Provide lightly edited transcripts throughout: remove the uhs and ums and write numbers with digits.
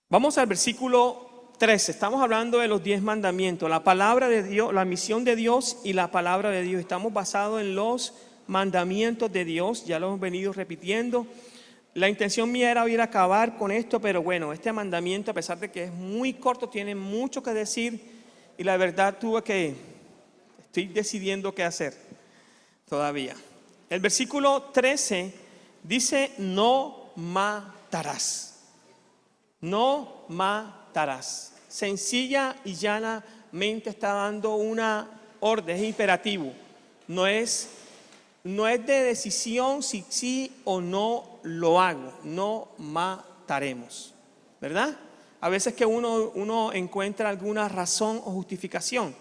Vamos al versículo 13. Estamos hablando de los 10 mandamientos, la palabra de Dios, la misión de Dios y la palabra de Dios. Estamos basados en los mandamientos de Dios, ya lo hemos venido repitiendo. La intención mía era ir a acabar con esto, pero bueno, este mandamiento, a pesar de que es muy corto, tiene mucho que decir y la verdad estoy decidiendo qué hacer todavía. El versículo 13 dice: no matarás. No matarás. Sencilla y llanamente está dando una orden, es imperativo. No es de decisión si sí o no lo hago. No mataremos, ¿verdad? A veces que uno encuentra alguna razón o justificación.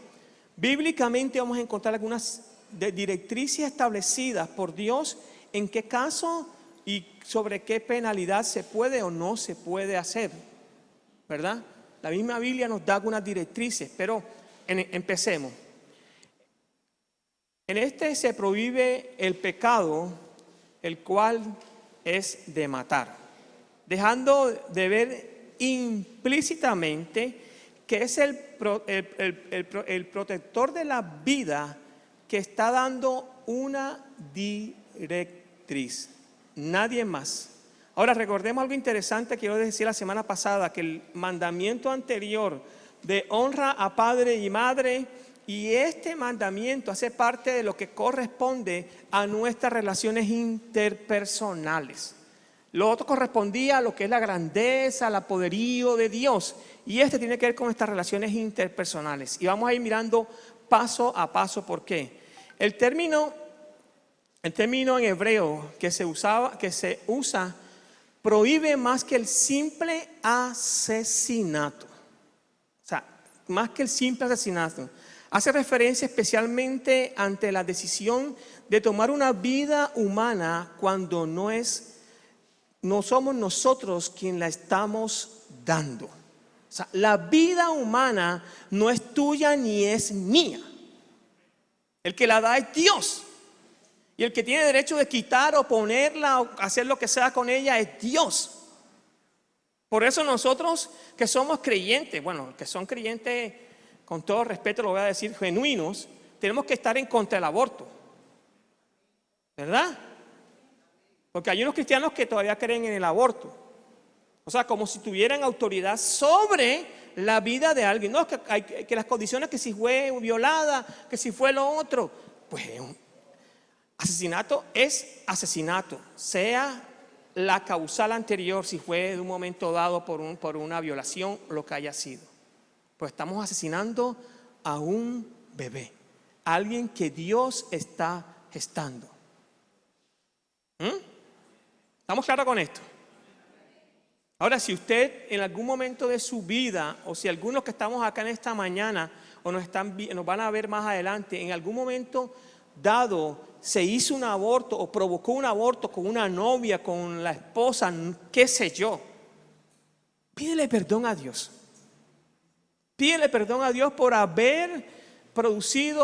Bíblicamente vamos a encontrar algunas directrices establecidas por Dios en qué caso y sobre qué penalidad se puede o no se puede hacer, ¿verdad? La misma Biblia nos da algunas directrices, pero empecemos. En este se prohíbe el pecado, el cual es de matar, dejando de ver implícitamente que es el protector de la vida que está dando una directriz. Nadie más. Ahora recordemos algo interesante que yo les decía la semana pasada, que el mandamiento anterior de honra a padre y madre, y este mandamiento hace parte de lo que corresponde a nuestras relaciones interpersonales. Lo otro correspondía a lo que es la grandeza, el poderío de Dios, y este tiene que ver con estas relaciones interpersonales. Y vamos a ir mirando paso a paso por qué. El término en hebreo que se usa prohíbe más que el simple asesinato. O sea, más que el simple asesinato. Hace referencia especialmente ante la decisión de tomar una vida humana cuando no somos nosotros quien la estamos dando. O sea, la vida humana no es tuya ni es mía. El que la da es Dios. Y el que tiene derecho de quitar o ponerla o hacer lo que sea con ella es Dios. Por eso nosotros que somos creyentes, bueno, que son creyentes, con todo respeto lo voy a decir, genuinos, tenemos que estar en contra del aborto, ¿verdad? Porque hay unos cristianos que todavía creen en el aborto. O sea, como si tuvieran autoridad sobre la vida de alguien. No, que las condiciones, que si fue violada, que si fue lo otro. Pues asesinato es asesinato, sea la causal anterior, si fue de un momento dado por una violación, lo que haya sido. Pues estamos asesinando a un bebé, a alguien que Dios está gestando. ¿Estamos claros con esto? Ahora, si usted en algún momento de su vida, o si algunos que estamos acá en esta mañana, o nos van a ver más adelante, en algún momento dado se hizo un aborto o provocó un aborto con una novia, con la esposa, qué sé yo, pídele perdón a Dios. Pídele perdón a Dios por haber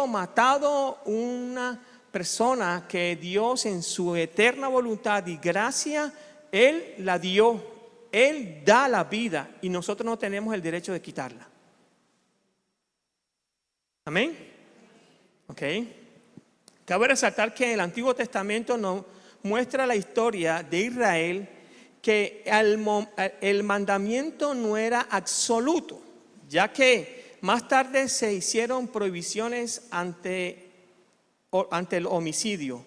matado una persona que Dios en su eterna voluntad y gracia, Él la dio. Él da la vida y nosotros no tenemos el derecho de quitarla. Amén. Ok. Cabe resaltar que el Antiguo Testamento nos muestra la historia de Israel, que el mandamiento no era absoluto, ya que más tarde se hicieron prohibiciones ante el homicidio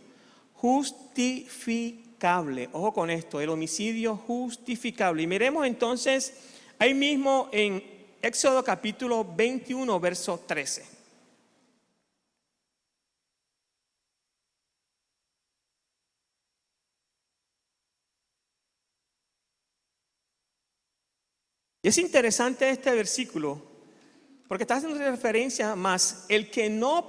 justificable. Ojo con esto, el homicidio justificable. Y miremos entonces ahí mismo en Éxodo capítulo 21, verso 13. Y es interesante este versículo porque está haciendo referencia más el que no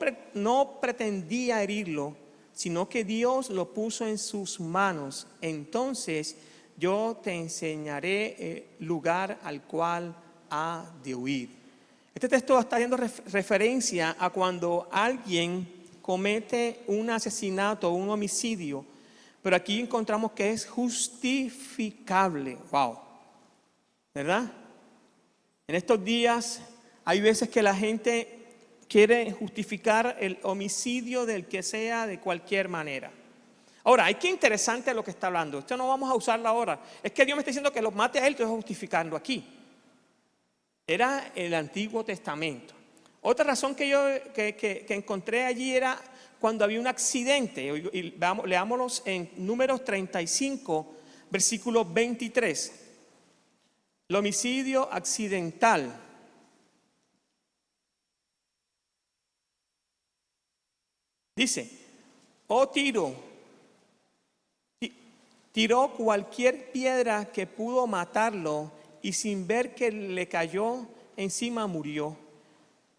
pretendía herirlo, sino que Dios lo puso en sus manos. Entonces yo te enseñaré el lugar al cual ha de huir. Este texto está haciendo referencia a cuando alguien comete un asesinato o un homicidio, pero aquí encontramos que es justificable. Wow, ¿verdad? En estos días hay veces que la gente quiere justificar el homicidio del que sea de cualquier manera. Ahora, qué interesante lo que está hablando. Esto no vamos a usarlo ahora. Es que Dios me está diciendo que los mate a él, estoy justificando aquí. Era el Antiguo Testamento. Otra razón que encontré allí era cuando había un accidente. Y leámoslos en Números 35, versículo 23. El homicidio accidental. Dice, Tiro tiró cualquier piedra que pudo matarlo y sin ver que le cayó encima murió,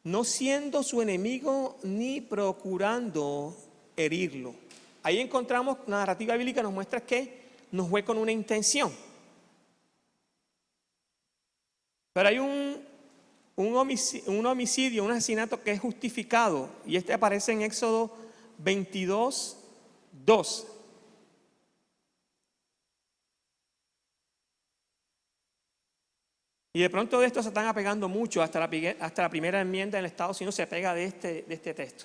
no siendo su enemigo ni procurando herirlo. Ahí encontramos, la narrativa bíblica nos muestra que no fue con una intención. Pero hay un homicidio, un asesinato que es justificado, y este aparece en Éxodo 22, 2. Y de pronto de esto se están apegando mucho, hasta la primera enmienda en el Estados Unidos se pega de este texto.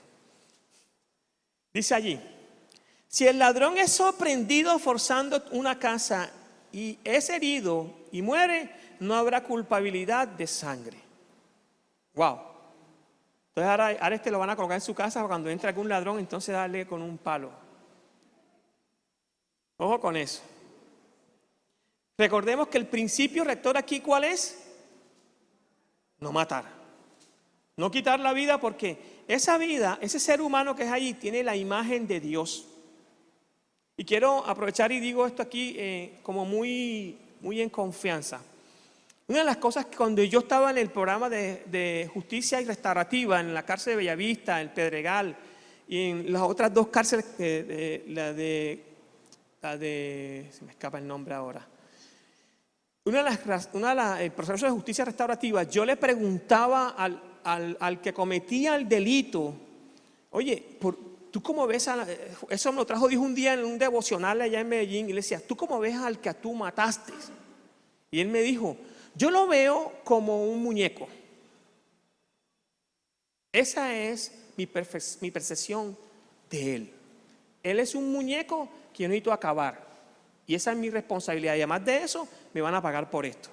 Dice allí, si el ladrón es sorprendido forzando una casa y es herido y muere, no habrá culpabilidad de sangre. Wow. Entonces ahora lo van a colocar en su casa cuando entre algún ladrón, entonces darle con un palo. Ojo con eso. Recordemos que el principio rector aquí, ¿cuál es? No matar. No quitar la vida, porque esa vida, ese ser humano que es allí, tiene la imagen de Dios. Y quiero aprovechar y digo esto aquí como muy en confianza. Una de las cosas que cuando yo estaba en el programa de justicia y restaurativa en la cárcel de Bellavista, el Pedregal y en las otras dos cárceles, la de se me escapa el nombre ahora. El proceso de justicia restaurativa, yo le preguntaba al que cometía el delito, oye, ¿tú cómo ves eso me lo trajo Dios un día en un devocional allá en Medellín, y le decía, ¿tú cómo ves al que tú mataste? Y él me dijo, yo lo veo como un muñeco. Esa es mi percepción de él. Él es un muñeco que yo necesito acabar. Y esa es mi responsabilidad. Y además de eso, me van a pagar por esto.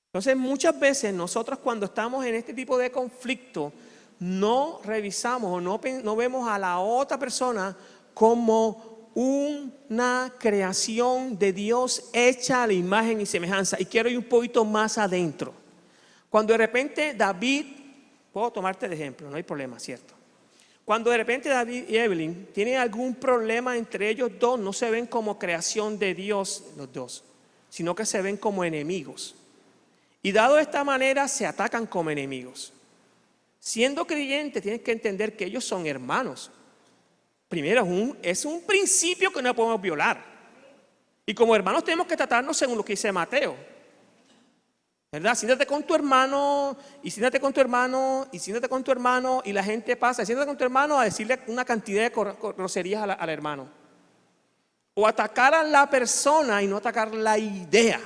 Entonces, muchas veces nosotros cuando estamos en este tipo de conflicto, no revisamos o no vemos a la otra persona como una creación de Dios hecha a la imagen y semejanza. Y quiero ir un poquito más adentro. Cuando de repente David, puedo tomarte de ejemplo, no hay problema, ¿cierto? Cuando de repente David y Evelyn tienen algún problema entre ellos dos, no se ven como creación de Dios los dos, sino que se ven como enemigos. Y dado de esta manera se atacan como enemigos. Siendo creyente tienes que entender que ellos son hermanos. Primero, es un principio que no podemos violar. Y como hermanos tenemos que tratarnos según lo que dice Mateo. ¿Verdad? Siéntate con tu hermano, y siéntate con tu hermano, y siéntate con tu hermano, y la gente pasa, siéntate con tu hermano a decirle una cantidad de groserías al hermano. O atacar a la persona y no atacar la idea.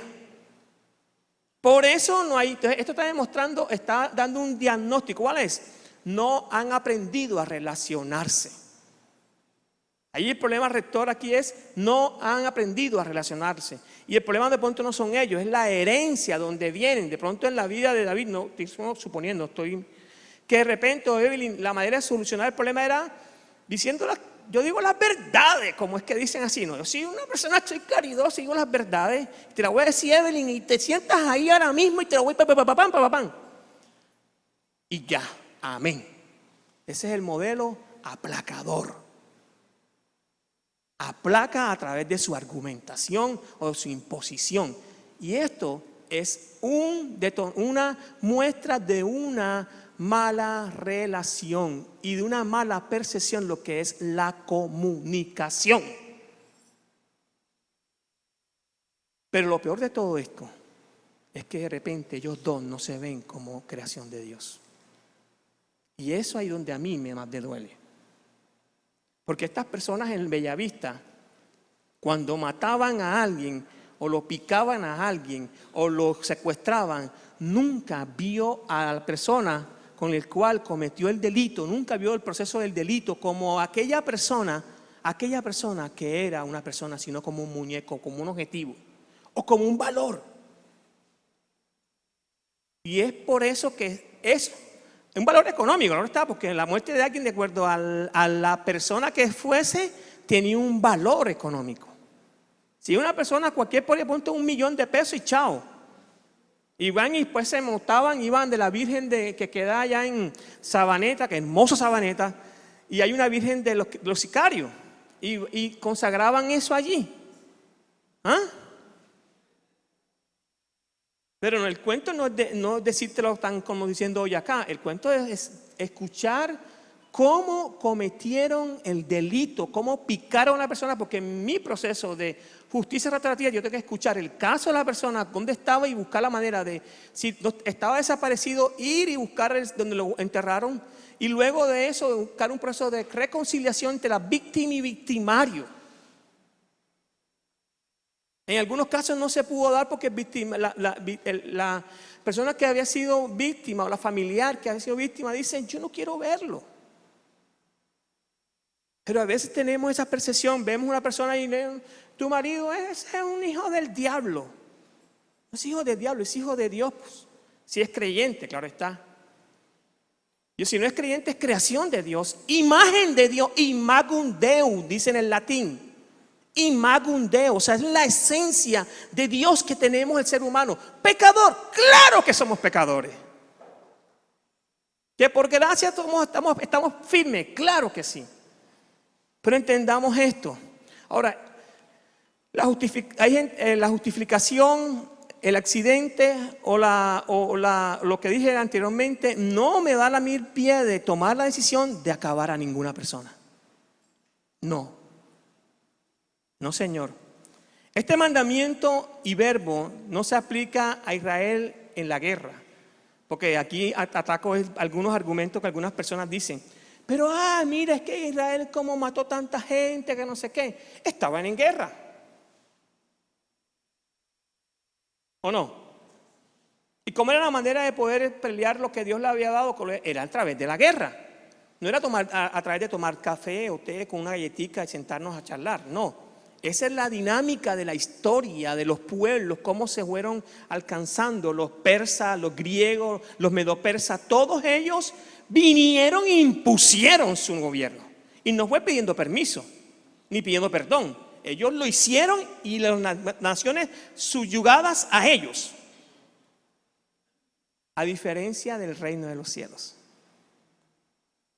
Por eso no hay, esto está demostrando, está dando un diagnóstico. ¿Cuál es? No han aprendido a relacionarse. Ahí el problema rector aquí es, no han aprendido a relacionarse. Y el problema de pronto no son ellos, es la herencia donde vienen. De pronto en la vida de David, no estoy suponiendo, que de repente Evelyn, la manera de solucionar el problema era diciendo, yo digo las verdades, como es que dicen así, ¿no? Yo soy una persona, estoy caridosa, digo las verdades, te la voy a decir, Evelyn, y te sientas ahí ahora mismo y te la voy pam. Y ya, amén. Ese es el modelo aplacador. Aplaca a través de su argumentación o su imposición. Y esto es una muestra de una mala relación y de una mala percepción, lo que es la comunicación. Pero lo peor de todo esto es que de repente ellos dos no se ven como creación de Dios. Y eso ahí donde a mí más me duele. Porque estas personas en Bellavista, cuando mataban a alguien o lo picaban a alguien o lo secuestraban, nunca vio a la persona con el cual cometió el delito, nunca vio el proceso del delito como aquella persona que era una persona, sino como un muñeco, como un objetivo o como un valor. Y es por eso que es un valor económico, no está, porque la muerte de alguien, de acuerdo a la persona que fuese, tenía un valor económico. Si una persona, cualquier por ejemplo, $1 millón y chao. Iban y después se montaban, iban de la Virgen que queda allá en Sabaneta, que hermosa Sabaneta, y hay una Virgen de los Sicarios, y consagraban eso allí. ¿Ah? Pero el cuento no es decírtelo tan como diciendo hoy acá. El cuento es escuchar cómo cometieron el delito, cómo picaron a la persona, porque en mi proceso de justicia restaurativa yo tengo que escuchar el caso de la persona, dónde estaba y buscar la manera de, si estaba desaparecido, ir y buscar donde lo enterraron, y luego de eso buscar un proceso de reconciliación entre la víctima y victimario. En algunos casos no se pudo dar porque la persona que había sido víctima o la familiar que había sido víctima dice, yo no quiero verlo. Pero a veces tenemos esa percepción, vemos una persona y tu marido es un hijo del diablo. No es hijo del diablo, es hijo de Dios. Pues. Si es creyente, claro está. Y si no es creyente, es creación de Dios, imagen de Dios, imagum Dei, dice en el latín. Imagum Dei, o sea, es la esencia de Dios que tenemos el ser humano. Pecador, claro que somos pecadores. Que por gracia estamos firmes, claro que sí. Pero entendamos esto. Ahora, la justificación, el accidente o lo que dije anteriormente no me da la mil pie de tomar la decisión de acabar a ninguna persona. No. No, Señor. Este mandamiento y verbo no se aplica a Israel en la guerra. Porque aquí ataco algunos argumentos que algunas personas dicen. Pero, mira, es que Israel como mató tanta gente, que no sé qué. Estaban en guerra. ¿O no? ¿Y cómo era la manera de poder pelear lo que Dios le había dado? Era a través de la guerra. No era a través de tomar café o té con una galletita y sentarnos a charlar. No. Esa es la dinámica de la historia de los pueblos, cómo se fueron alcanzando los persas, los griegos, los medopersas. Todos ellos vinieron e impusieron su gobierno. Y no fue pidiendo permiso, ni pidiendo perdón. Ellos lo hicieron y las naciones subyugadas a ellos. A diferencia del reino de los cielos.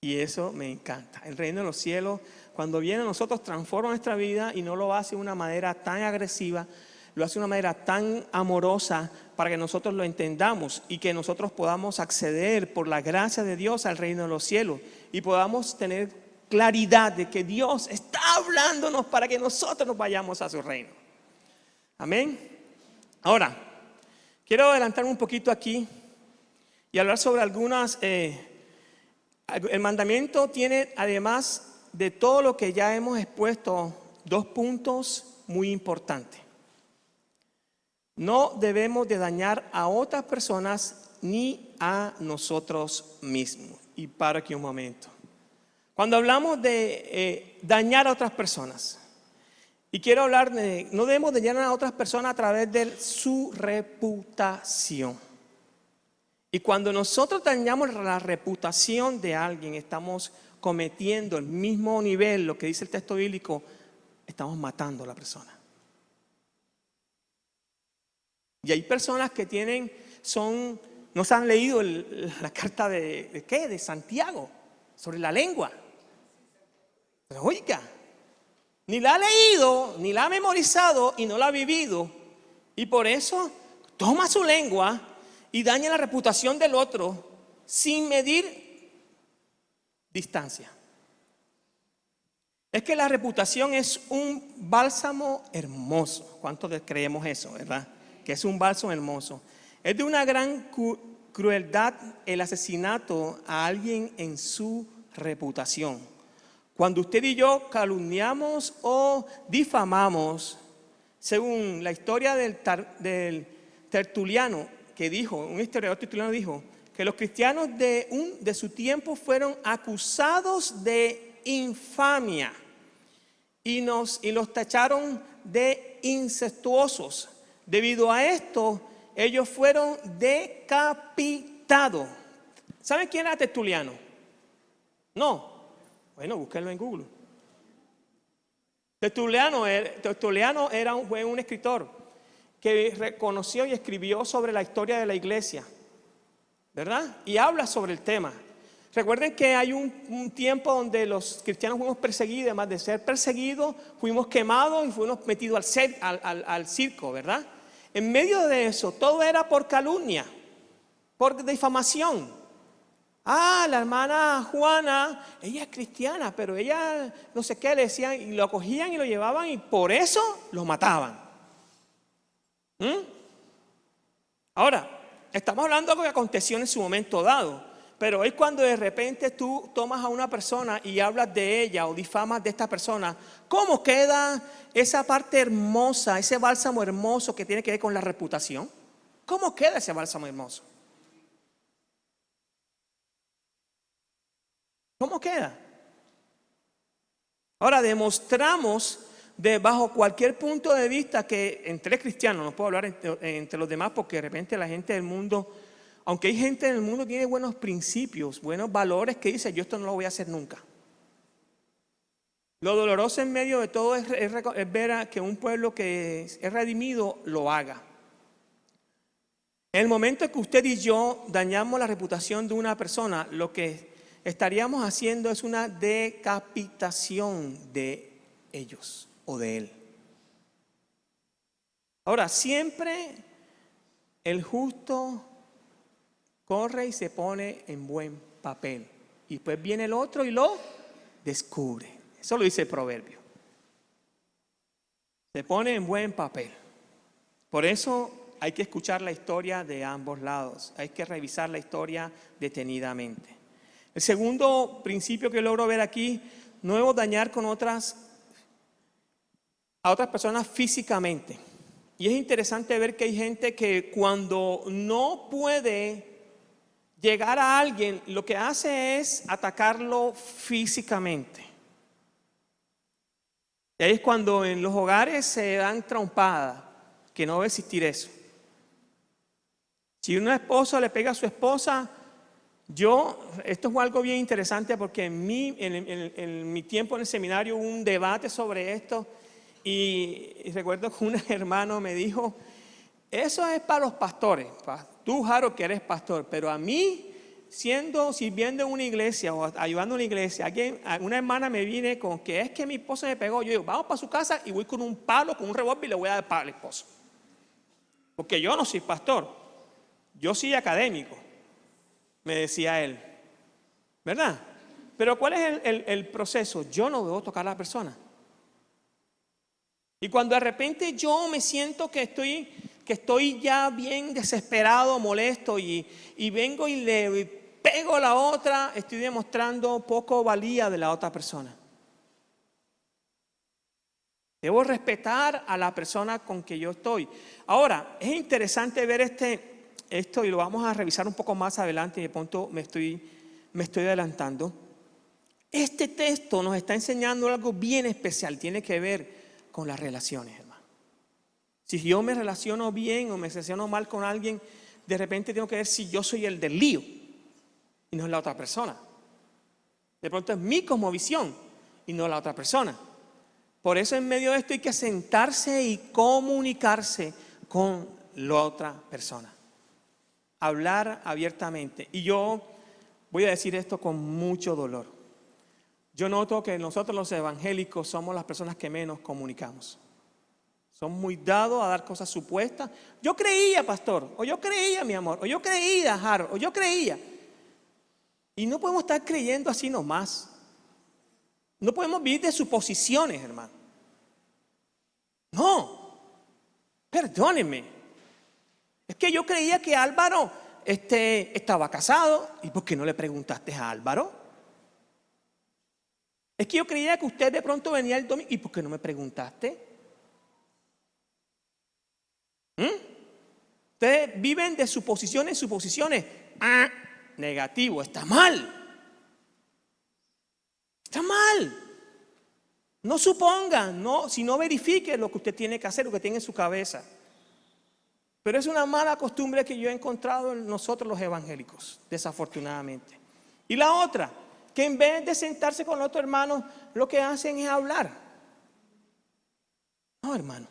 Y eso me encanta. El reino de los cielos, cuando viene a nosotros, transforma nuestra vida y no lo hace de una manera tan agresiva, lo hace de una manera tan amorosa para que nosotros lo entendamos y que nosotros podamos acceder por la gracia de Dios al reino de los cielos y podamos tener claridad de que Dios está hablándonos para que nosotros nos vayamos a su reino. Amén. Ahora, quiero adelantarme un poquito aquí y hablar sobre algunas... el mandamiento tiene, además de todo lo que ya hemos expuesto, 2 puntos muy importantes. No debemos de dañar a otras personas ni a nosotros mismos. Y paro aquí un momento. Cuando hablamos de dañar a otras personas, y quiero hablar de, no debemos dañar a otras personas a través de su reputación. Y cuando nosotros dañamos la reputación de alguien, estamos cometiendo el mismo nivel, lo que dice el texto bíblico, estamos matando a la persona. Y hay personas que no se han leído la carta de Santiago, sobre la lengua. Pero oiga, ni la ha leído, ni la ha memorizado y no la ha vivido. Y por eso toma su lengua y daña la reputación del otro sin medir distancia. Es que la reputación es un bálsamo hermoso. ¿Cuántos creemos eso, verdad? Que es un bálsamo hermoso. Es de una gran crueldad el asesinato a alguien en su reputación. Cuando usted y yo calumniamos o difamamos, Según la historia del Tertuliano, que dijo, un historiador tertuliano dijo, que los cristianos de su tiempo fueron acusados de infamia y los tacharon de incestuosos. Debido a esto, ellos fueron decapitados. ¿Saben quién era Tertuliano? No. Bueno, búsquenlo en Google. Tertuliano fue un escritor que reconoció y escribió sobre la historia de la iglesia, ¿verdad? Y habla sobre el tema. Recuerden que hay un tiempo donde los cristianos fuimos perseguidos, además de ser perseguidos, fuimos quemados y fuimos metidos al circo, ¿verdad? En medio de eso, todo era por calumnia, por difamación. La hermana Juana, ella es cristiana, pero ella no sé qué, le decían, y lo cogían y lo llevaban y por eso lo mataban. Ahora, estamos hablando de algo que aconteció en su momento dado, pero es cuando de repente tú tomas a una persona y hablas de ella o difamas de esta persona, ¿cómo queda esa parte hermosa, ese bálsamo hermoso que tiene que ver con la reputación? ¿Cómo queda ese bálsamo hermoso? ¿Cómo queda? Ahora demostramos bajo cualquier punto de vista que entre cristianos, no puedo hablar entre los demás porque de repente la gente del mundo, aunque hay gente en el mundo que tiene buenos principios, buenos valores, que dice yo esto no lo voy a hacer nunca. Lo doloroso en medio de todo es ver a que un pueblo que es redimido lo haga. En el momento en que usted y yo dañamos la reputación de una persona, lo que estaríamos haciendo es una decapitación de ellos o de él. Ahora, siempre el justo corre y se pone en buen papel. Y después viene el otro y lo descubre. Eso lo dice el proverbio. Se pone en buen papel. Por eso hay que escuchar la historia de ambos lados. Hay que revisar la historia detenidamente. El segundo principio que logro ver aquí, no debo dañar a otras personas físicamente. Y es interesante ver que hay gente que cuando no puede llegar a alguien, lo que hace es atacarlo físicamente. Y ahí es cuando en los hogares se dan trompadas, que no debe existir eso. Si una esposa le pega a su esposa, esto fue algo bien interesante porque en mi tiempo en el seminario hubo un debate sobre esto y recuerdo que un hermano me dijo, eso es para los pastores, tú Harold que eres pastor, pero a mí sirviendo en una iglesia o ayudando en una iglesia, una hermana me viene con que es que mi esposo me pegó, yo digo, vamos para su casa y voy con un palo, con un revólver y le voy a dar palo al esposo, porque yo no soy pastor, yo soy académico. Me decía él, ¿verdad? Pero ¿cuál es el proceso? Yo no debo tocar a la persona. Y cuando de repente yo me siento que estoy ya bien desesperado, molesto y vengo y le pego a la otra, estoy demostrando poco valía de la otra persona. Debo respetar a la persona con que yo estoy. Ahora, es interesante ver esto y lo vamos a revisar un poco más adelante y de pronto me estoy adelantando. Este texto nos está enseñando algo bien especial, tiene que ver con las relaciones, hermano. Si yo me relaciono bien o me relaciono mal con alguien, de repente tengo que ver si yo soy el del lío y no es la otra persona. De pronto es mi cosmovisión y no la otra persona. Por eso en medio de esto hay que sentarse y comunicarse con la otra persona. Hablar abiertamente. Y yo voy a decir esto con mucho dolor. Yo noto que nosotros los evangélicos somos las personas que menos comunicamos. Somos muy dados a dar cosas supuestas. Yo creía, pastor, o yo creía, mi amor, o yo creía, Harold, o yo creía. Y no podemos estar creyendo así nomás. No podemos vivir de suposiciones, hermano. No, perdónenme. Es que yo creía que Álvaro estaba casado. ¿Y por qué no le preguntaste a Álvaro? Es que yo creía que usted de pronto venía el domingo. ¿Y por qué no me preguntaste? Ustedes viven de suposiciones en suposiciones. Negativo, está mal. Está mal. No supongan, si no verifique lo que usted tiene que hacer, lo que tiene en su cabeza. Pero es una mala costumbre que yo he encontrado en nosotros los evangélicos, desafortunadamente. Y la otra, que en vez de sentarse con otros hermanos, lo que hacen es hablar. No, hermano.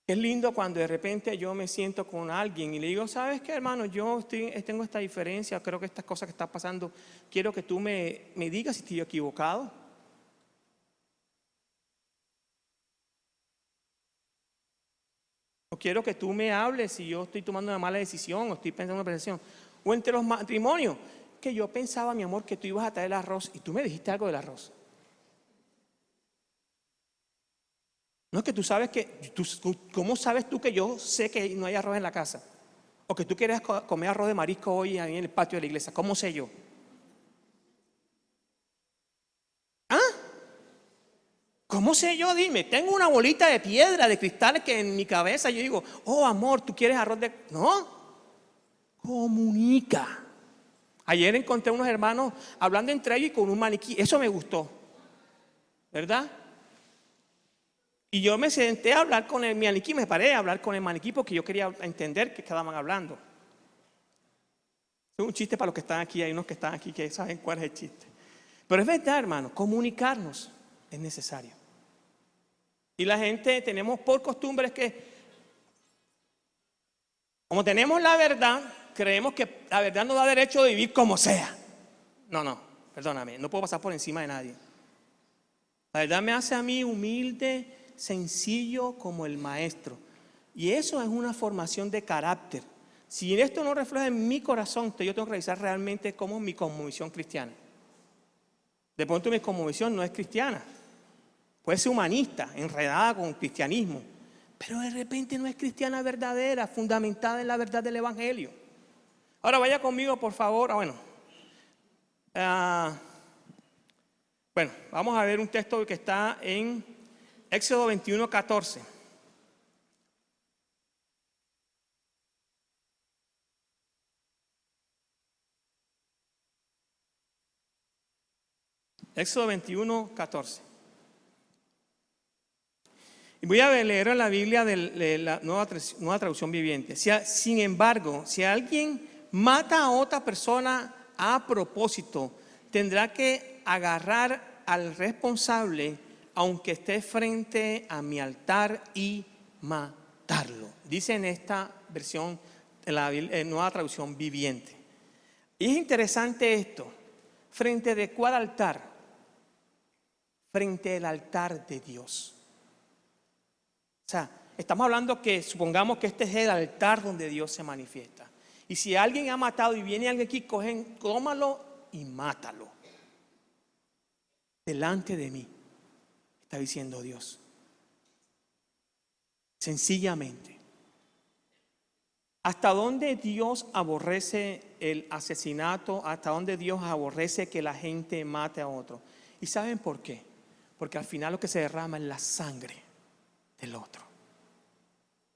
Es lindo cuando de repente yo me siento con alguien y le digo, ¿sabes qué, hermano? Yo tengo esta diferencia, creo que estas cosas que están pasando, quiero que tú me digas si estoy equivocado. O quiero que tú me hables si yo estoy tomando una mala decisión o estoy pensando en una decisión. O entre los matrimonios, que yo pensaba, mi amor, que tú ibas a traer el arroz y tú me dijiste algo del arroz. No es que tú sabes ¿cómo sabes tú que yo sé que no hay arroz en la casa? O que tú quieres comer arroz de marisco hoy ahí en el patio de la iglesia. ¿Cómo sé yo? ¿Cómo sé yo? Dime, tengo una bolita de piedra, de cristales que en mi cabeza yo digo, oh amor, ¿tú quieres arroz de...? No, comunica. Ayer encontré unos hermanos hablando entre ellos y con un maniquí, eso me gustó, ¿verdad? Y yo me senté a hablar con el maniquí, me paré a hablar con el maniquí porque yo quería entender qué estaban hablando. Es un chiste para los que están aquí, hay unos que están aquí que saben cuál es el chiste. Pero es verdad, hermano, comunicarnos es necesario. Y la gente tenemos por costumbres que, como tenemos la verdad, creemos que la verdad nos da derecho de vivir como sea. No, perdóname, no puedo pasar por encima de nadie. La verdad me hace a mí humilde, sencillo como el maestro. Y eso es una formación de carácter. Si esto no refleja en mi corazón, yo tengo que revisar realmente cómo es mi cosmovisión cristiana. De pronto mi cosmovisión no es cristiana. Puede ser humanista, enredada con el cristianismo. Pero de repente no es cristiana verdadera, fundamentada en la verdad del Evangelio. Ahora vaya conmigo, por favor. Bueno, vamos a ver un texto que está en Éxodo 21, 14. Éxodo 21, 14. Y voy a leer en la Biblia de la nueva traducción viviente. Sin embargo, si alguien mata a otra persona a propósito, tendrá que agarrar al responsable aunque esté frente a mi altar y matarlo. Dice en esta versión de la nueva traducción viviente. Y es interesante esto. ¿Frente de cuál altar? Frente al altar de Dios. O sea, estamos hablando que supongamos que este es el altar donde Dios se manifiesta. Y si alguien ha matado y viene alguien aquí, tómalo y mátalo. Delante de mí, está diciendo Dios. Sencillamente. ¿Hasta dónde Dios aborrece el asesinato? ¿Hasta dónde Dios aborrece que la gente mate a otro? ¿Y saben por qué? Porque al final lo que se derrama es la sangre del otro.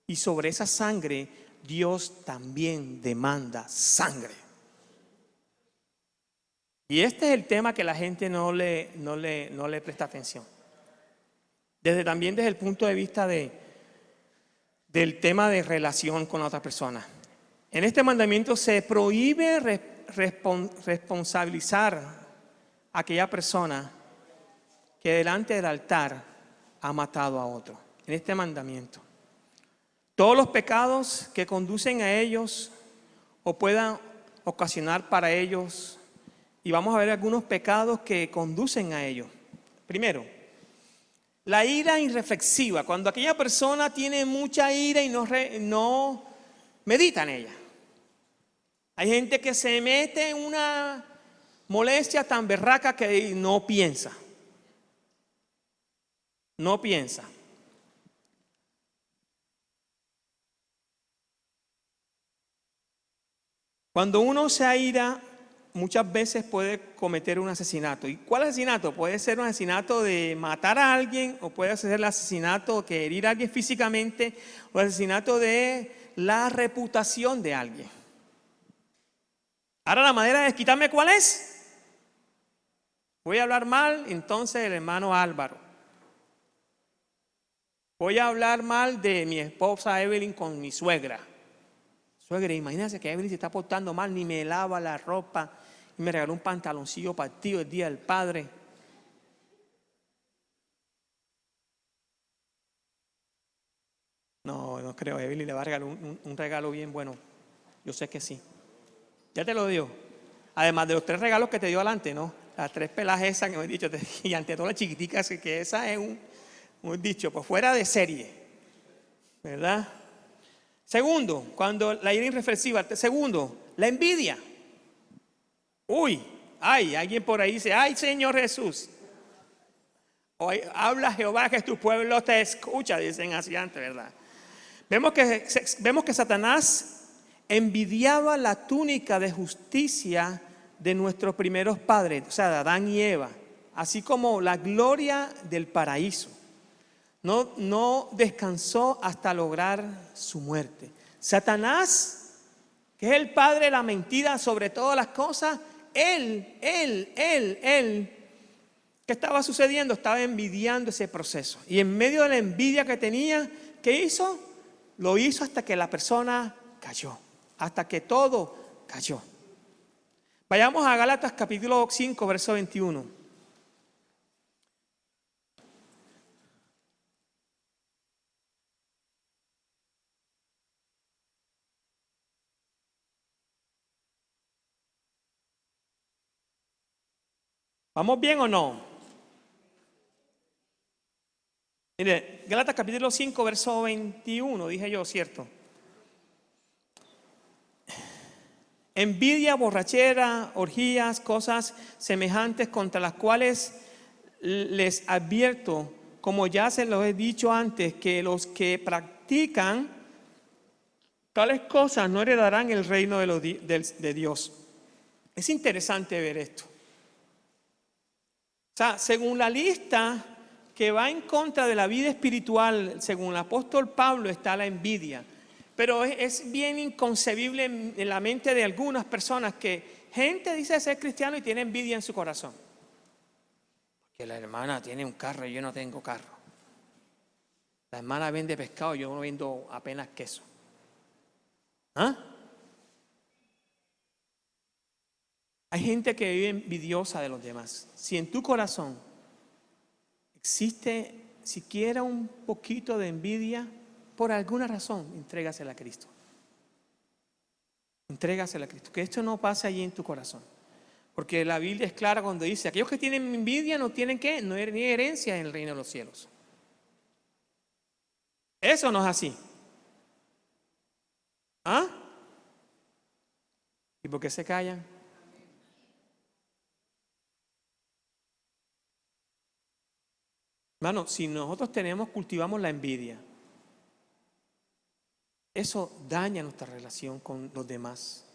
Y sobre esa sangre Dios también demanda sangre. Y este es el tema que la gente no le presta atención. También desde el punto de vista del tema de relación con otra persona. En este mandamiento se prohíbe responsabilizar a aquella persona que delante del altar ha matado a otro. En este mandamiento. Todos los pecados que conducen a ellos o puedan ocasionar para ellos, y vamos a ver algunos pecados que conducen a ellos. Primero, la ira irreflexiva, cuando aquella persona tiene mucha ira y no medita en ella. Hay gente que se mete en una molestia tan berraca que no piensa. No piensa. Cuando uno se aira muchas veces puede cometer un asesinato. ¿Y cuál asesinato? Puede ser un asesinato de matar a alguien, o puede ser el asesinato de herir a alguien físicamente, o el asesinato de la reputación de alguien. Ahora la manera de quitarme, ¿cuál es? Voy a hablar mal entonces del hermano Álvaro. Voy a hablar mal de mi esposa Evelyn con mi suegra. Suegra, imagínense que Evelyn se está portando mal, ni me lava la ropa y me regaló un pantaloncillo partido el día del padre. No creo, Evelyn le va a regalar un regalo bien bueno. Yo sé que sí. Ya te lo dio. Además de los 3 regalos que te dio adelante, ¿no? Las 3 pelas esas que me he dicho, y ante todas las chiquiticas, que esa es un dicho, pues fuera de serie, ¿verdad? Segundo, cuando la ira irreflexiva. Segundo, la envidia. Alguien por ahí dice, ay Señor Jesús. Hoy habla Jehová que tu pueblo te escucha, dicen así antes, ¿verdad? Vemos que Satanás envidiaba la túnica de justicia de nuestros primeros padres, o sea, de Adán y Eva, así como la gloria del paraíso. No descansó hasta lograr su muerte. Satanás, que es el padre de la mentira sobre todas las cosas, él, ¿qué estaba sucediendo? Estaba envidiando ese proceso. Y en medio de la envidia que tenía, ¿qué hizo? Lo hizo hasta que la persona cayó, hasta que todo cayó. Vayamos a Gálatas capítulo 5, verso 21. ¿Vamos bien o no? Mire, Gálatas capítulo 5, verso 21, dije yo, ¿cierto? Envidia, borrachera, orgías, cosas semejantes contra las cuales les advierto, como ya se lo he dicho antes, que los que practican tales cosas no heredarán el reino de Dios. Es interesante ver esto. O sea, según la lista que va en contra de la vida espiritual, según el apóstol Pablo, está la envidia. Pero es bien inconcebible en la mente de algunas personas que gente dice ser cristiano y tiene envidia en su corazón. Porque la hermana tiene un carro y yo no tengo carro. La hermana vende pescado y yo no vendo apenas queso. ¿Ah? Hay gente que vive envidiosa de los demás. Si en tu corazón existe siquiera un poquito de envidia, por alguna razón, entrégasela a Cristo. Entrégasela a Cristo. Que esto no pase allí en tu corazón. Porque la Biblia es clara cuando dice, aquellos que tienen envidia no tienen ¿qué? No hay ni herencia en el reino de los cielos. Eso no es así. ¿Ah? ¿Y por qué se callan? Hermano, si nosotros cultivamos la envidia, eso daña nuestra relación con los demás.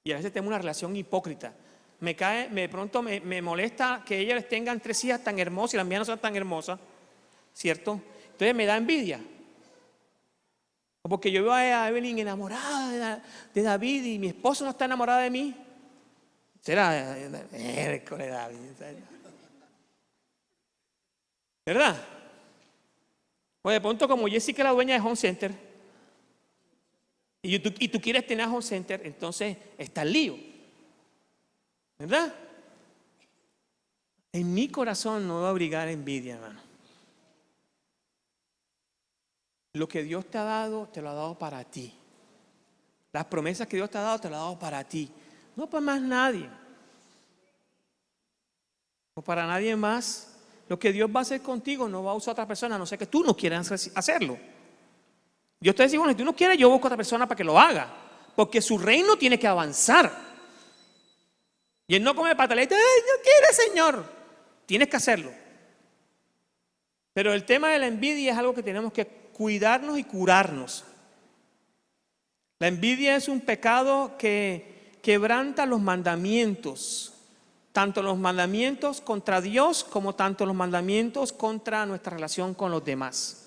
Y a veces tenemos una relación hipócrita. De pronto me molesta que ellas tengan 3 hijas tan hermosas y las mías no sean tan hermosas, ¿cierto? Entonces me da envidia. O porque yo veo a Evelyn enamorada de David y mi esposo no está enamorado de mí. Será miércoles, David. ¿Verdad? O de pronto como Jessica es la dueña de Home Center y tú quieres tener Home Center, entonces está el lío. ¿Verdad? En mi corazón no va a abrigar envidia, hermano. Lo que Dios te ha dado, te lo ha dado para ti. Las promesas que Dios te ha dado, te las ha dado para ti. No para más nadie. O para nadie más. Lo que Dios va a hacer contigo no va a usar a otra persona, a no ser que tú no quieras hacerlo. Dios te dice, bueno, si tú no quieres, yo busco a otra persona para que lo haga. Porque su reino tiene que avanzar. Y Él no come pataleta, ¡ay, no quiere, Señor! Tienes que hacerlo. Pero el tema de la envidia es algo que tenemos que cuidarnos y curarnos. La envidia es un pecado que quebranta los mandamientos, tanto los mandamientos contra Dios como tanto los mandamientos contra nuestra relación con los demás.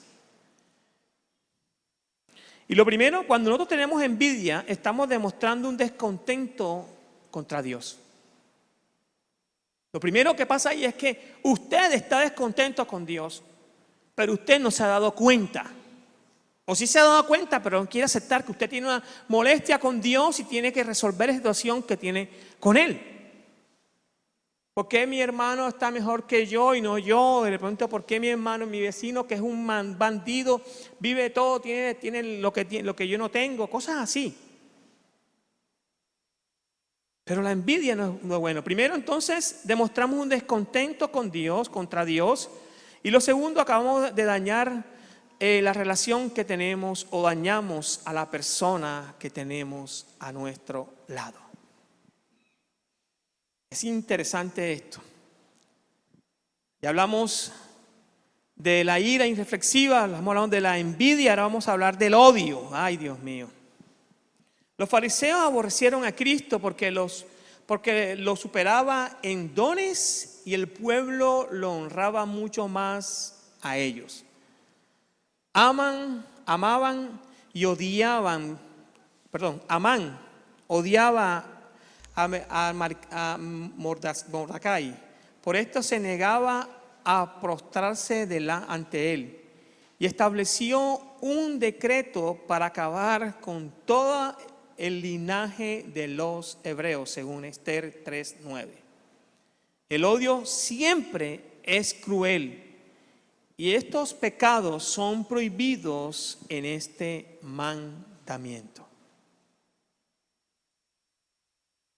Y lo primero, cuando nosotros tenemos envidia, estamos demostrando un descontento contra Dios. Lo primero que pasa ahí es que usted está descontento con Dios, pero usted no se ha dado cuenta. O sí se ha dado cuenta, pero no quiere aceptar que usted tiene una molestia con Dios y tiene que resolver la situación que tiene con Él. ¿Por qué mi hermano está mejor que yo y no yo? De pronto, ¿por qué mi hermano, mi vecino, que es un bandido, vive todo, tiene lo que yo no tengo? Cosas así. Pero la envidia no es bueno. Primero, entonces, demostramos un descontento con Dios, contra Dios. Y lo segundo, acabamos de dañar la relación que tenemos o dañamos a la persona que tenemos a nuestro lado. Es interesante esto. Ya hablamos de la ira irreflexiva, estamos hablando de la envidia, ahora vamos a hablar del odio. Ay, Dios mío. Los fariseos aborrecieron a Cristo porque lo superaba en dones y el pueblo lo honraba mucho más a ellos. Amaban y odiaban, Amán odiaba a Mordecai. Por esto se negaba a prostrarse ante él y estableció un decreto para acabar con todo el linaje de los hebreos, según Esther 3:9. El odio siempre es cruel y estos pecados son prohibidos en este mandamiento.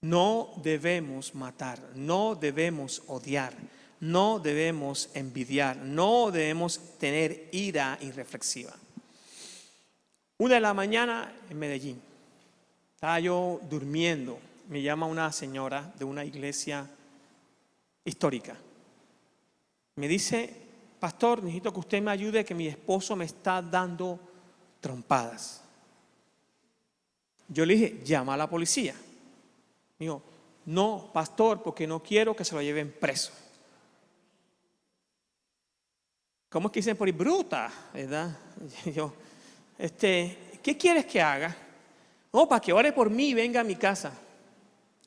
No debemos matar, no debemos odiar, no debemos envidiar, no debemos tener ira irreflexiva. 1:00 a.m. en Medellín, estaba yo durmiendo, me llama una señora de una iglesia histórica. Me dice: pastor, necesito que usted me ayude, que mi esposo me está dando trompadas. Yo le dije: llama a la policía. Me dijo: no, pastor, porque no quiero que se lo lleven preso. ¿Cómo es que dicen por ahí? Bruta, ¿verdad? Yo, ¿qué quieres que haga? No, para que ore por mí y venga a mi casa.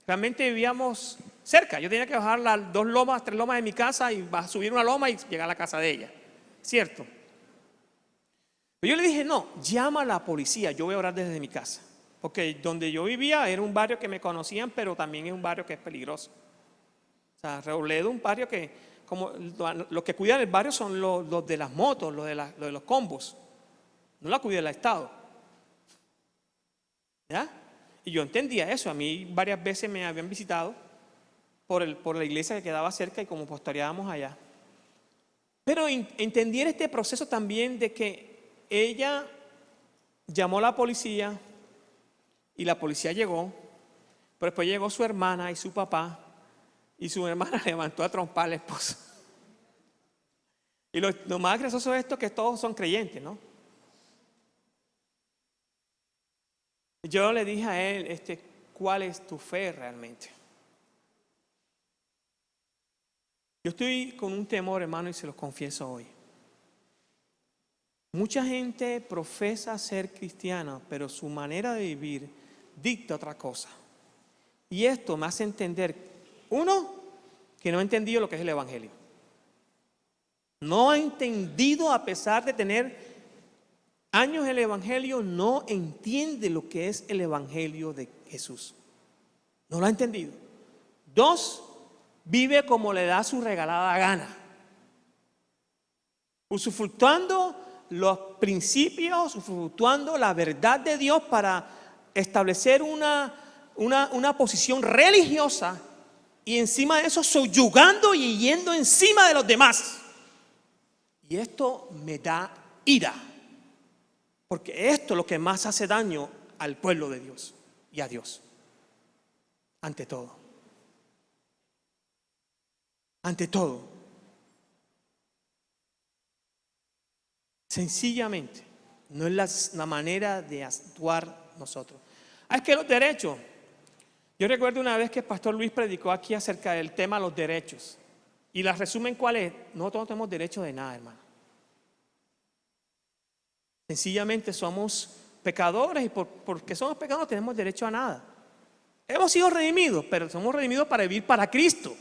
Realmente vivíamos cerca. Yo tenía que bajar las 3 lomas de mi casa y subir una loma y llegar a la casa de ella. ¿Cierto? Pero yo le dije: no, llama a la policía, yo voy a orar desde mi casa. Porque donde yo vivía era un barrio que me conocían, pero también es un barrio que es peligroso. O sea, Robledo, un barrio que, como los que cuidan el barrio son los de las motos, los de los combos. No la cuida el Estado. ¿Ya? Y yo entendía eso. A mí varias veces me habían visitado por la iglesia que quedaba cerca y como pastoreábamos allá. Pero entendí este proceso también de que ella llamó a la policía y la policía llegó, pero después llegó su hermana y su papá y su hermana levantó a trompar al esposo. Y lo más gracioso de esto es que todos son creyentes, ¿no? Yo le dije a él, ¿cuál es tu fe realmente? Yo estoy con un temor, hermano, y se los confieso hoy. Mucha gente profesa ser cristiana, pero su manera de vivir dicta otra cosa. Y esto me hace entender, uno, que no ha entendido lo que es el evangelio. No ha entendido, a pesar de tener años en el evangelio, no entiende lo que es el evangelio de Jesús. No lo ha entendido. 2, vive como le da su regalada gana, usufructuando los principios, usufructuando la verdad de Dios para establecer una posición religiosa y encima de eso subyugando y yendo encima de los demás. Y esto me da ira, porque esto es lo que más hace daño al pueblo de Dios y a Dios. Ante todo. Ante todo. Sencillamente, no es la manera de actuar nosotros. Es que los derechos. Yo recuerdo una vez que el pastor Luis predicó aquí acerca del tema de los derechos. Y la resumen, ¿cuál es? Nosotros no tenemos derecho de nada, hermano. Sencillamente somos pecadores y porque somos pecadores no tenemos derecho a nada. Hemos sido redimidos, pero somos redimidos para vivir para Cristo.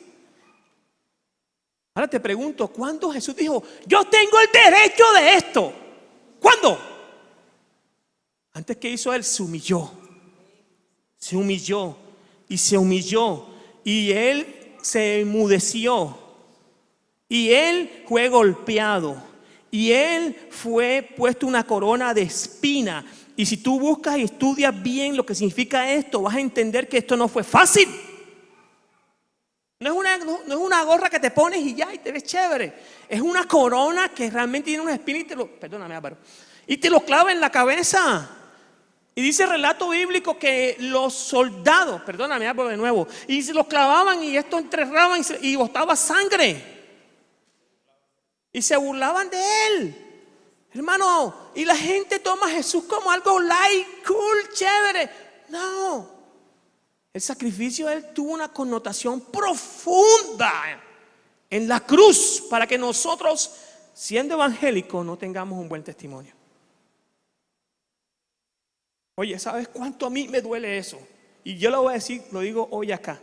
Ahora te pregunto, ¿cuándo Jesús dijo, yo tengo el derecho de esto? ¿Cuándo? Antes que hizo Él, se humilló. Se humilló y se humilló. Y Él se enmudeció. Y Él fue golpeado. Y Él fue puesto una corona de espina. Y si tú buscas y estudias bien lo que significa esto, vas a entender que esto no fue fácil. No es una gorra que te pones y ya, y te ves chévere. Es una corona que realmente tiene una espina y perdóname, Álvaro, y te lo clava en la cabeza. Y dice el relato bíblico que los soldados, perdóname, Álvaro, de nuevo, y se los clavaban y esto enterraban y botaba sangre. Y se burlaban de Él. Hermano, y la gente toma a Jesús como algo light, cool, chévere. No. El sacrificio de Él tuvo una connotación profunda en la cruz para que nosotros, siendo evangélicos, no tengamos un buen testimonio. Oye, ¿sabes cuánto a mí me duele eso? Y yo lo voy a decir, lo digo hoy acá.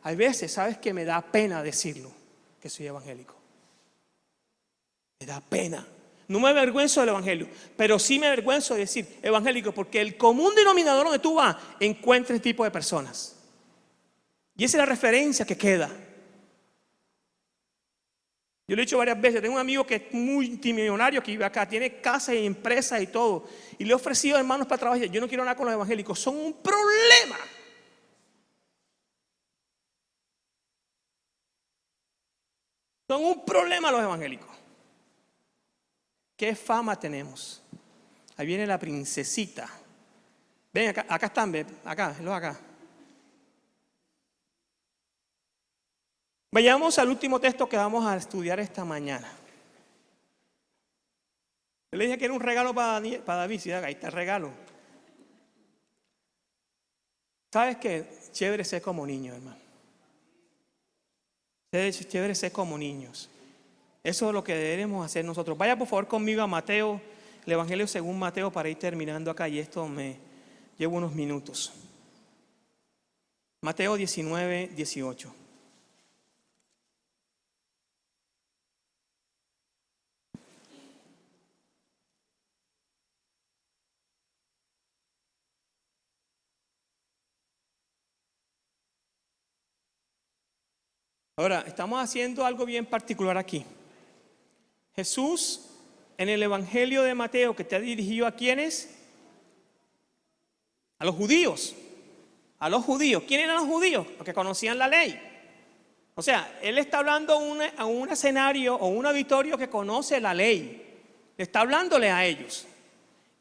Hay veces, ¿sabes que me da pena decirlo, que soy evangélico? Me da pena. No me avergüenzo del evangelio, pero sí me avergüenzo de decir evangélico, porque el común denominador donde tú vas, encuentras este tipo de personas. Y esa es la referencia que queda. Yo lo he dicho varias veces, tengo un amigo que es multimillonario que vive acá, tiene casa y empresa y todo, y le he ofrecido hermanos para trabajar. Yo no quiero nada con los evangélicos, son un problema. Son un problema los evangélicos. ¿Qué fama tenemos? Ahí viene la princesita. Ven, acá están, acá. Vayamos al último texto que vamos a estudiar esta mañana. Yo le dije que era un regalo para David, ¿sí? Ahí está el regalo. ¿Sabes qué? Chévere ser como niños, hermano. Chévere ser como niños. Eso es lo que debemos hacer nosotros. Vaya por favor conmigo a Mateo, el Evangelio según Mateo, para ir terminando acá, y esto me llevo unos minutos. Mateo 19, 18. Ahora, estamos haciendo algo bien particular aquí. Jesús, en el Evangelio de Mateo, que te ha dirigido a ¿quiénes? A los judíos. A los judíos. ¿Quién eran los judíos? Los que conocían la ley. O sea, Él está hablando a un escenario o un auditorio que conoce la ley. Está hablándole a ellos.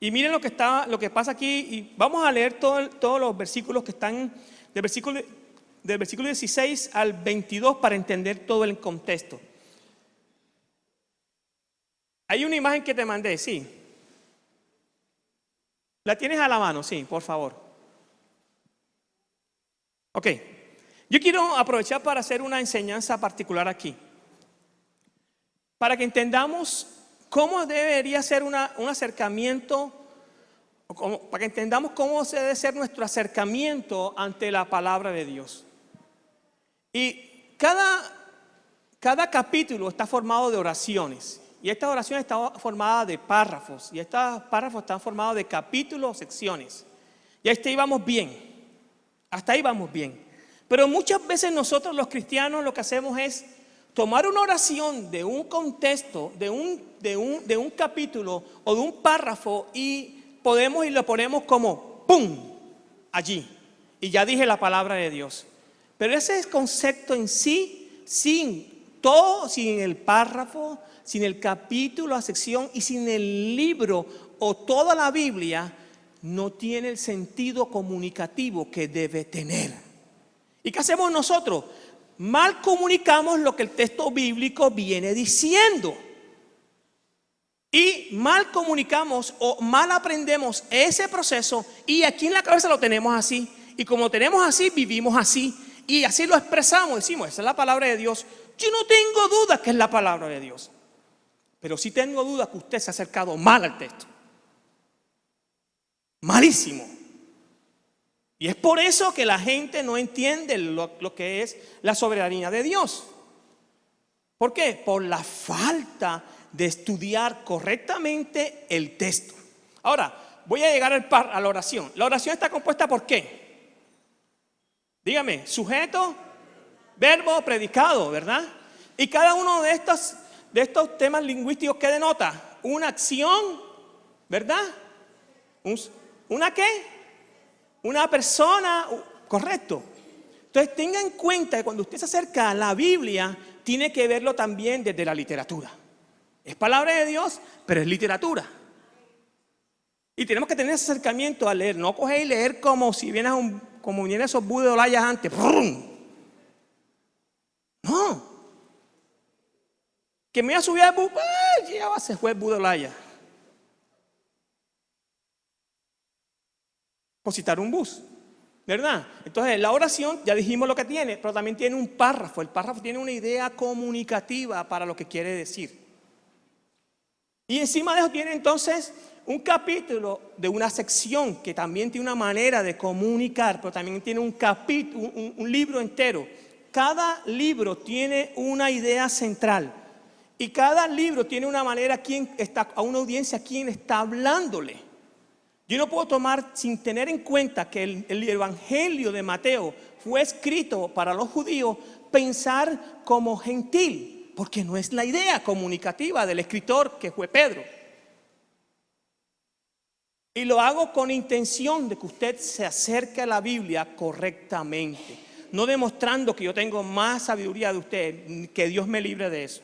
Y miren lo que pasa aquí. Y vamos a leer todos los versículos que están del versículo 16 al 22 para entender todo el contexto. Hay una imagen que te mandé, sí. ¿La tienes a la mano? Sí, por favor. Ok. Yo quiero aprovechar para hacer una enseñanza particular aquí. Para que entendamos cómo debería ser un acercamiento, para que entendamos cómo debe ser nuestro acercamiento ante la palabra de Dios. Y cada capítulo está formado de oraciones. Y estas oraciones están formadas de párrafos. Y estos párrafos están formados de capítulos o secciones. Y hasta ahí vamos bien. Hasta ahí vamos bien. Pero muchas veces nosotros los cristianos lo que hacemos es tomar una oración de un contexto, de un capítulo o de un párrafo, y lo ponemos como ¡pum! Allí. Y ya dije la palabra de Dios. Pero ese concepto en sí, sin el párrafo, sin el capítulo, la sección y sin el libro o toda la Biblia, no tiene el sentido comunicativo que debe tener. ¿Y qué hacemos nosotros? Mal comunicamos lo que el texto bíblico viene diciendo. Y mal comunicamos o mal aprendemos ese proceso, y aquí en la cabeza lo tenemos así. Y como tenemos así, vivimos así. Y así lo expresamos, decimos, esa es la palabra de Dios. Yo no tengo duda que es la palabra de Dios. Pero sí tengo duda que usted se ha acercado mal al texto. Malísimo. Y es por eso que la gente no entiende lo que es la soberanía de Dios. ¿Por qué? Por la falta de estudiar correctamente el texto. Ahora, voy a llegar a la oración. La oración está compuesta ¿por qué? Dígame, sujeto, verbo, predicado, ¿verdad? Y cada uno de estos temas lingüísticos, ¿qué denota? Una acción, ¿verdad? ¿Una qué? Una persona, correcto. Entonces tenga en cuenta que cuando usted se acerca a la Biblia, tiene que verlo también desde la literatura. Es palabra de Dios, pero es literatura. Y tenemos que tener ese acercamiento a leer. No coger y leer como si como vienen esos budolayas antes. ¡Brum! No. Que me iba a subir al bus, ya se fue el budolaya. Por citar un bus, ¿verdad? Entonces la oración, ya dijimos lo que tiene, pero también tiene un párrafo. El párrafo tiene una idea comunicativa para lo que quiere decir. Y encima de eso tiene entonces un capítulo de una sección que también tiene una manera de comunicar, pero también tiene un capítulo, un libro entero. Cada libro tiene una idea central y cada libro tiene una manera a una audiencia a quien está hablándole. Yo no puedo tomar sin tener en cuenta que el Evangelio de Mateo fue escrito para los judíos, pensar como gentil, porque no es la idea comunicativa del escritor que fue Pedro. Y lo hago con intención de que usted se acerque a la Biblia correctamente, no demostrando que yo tengo más sabiduría de usted, que Dios me libre de eso.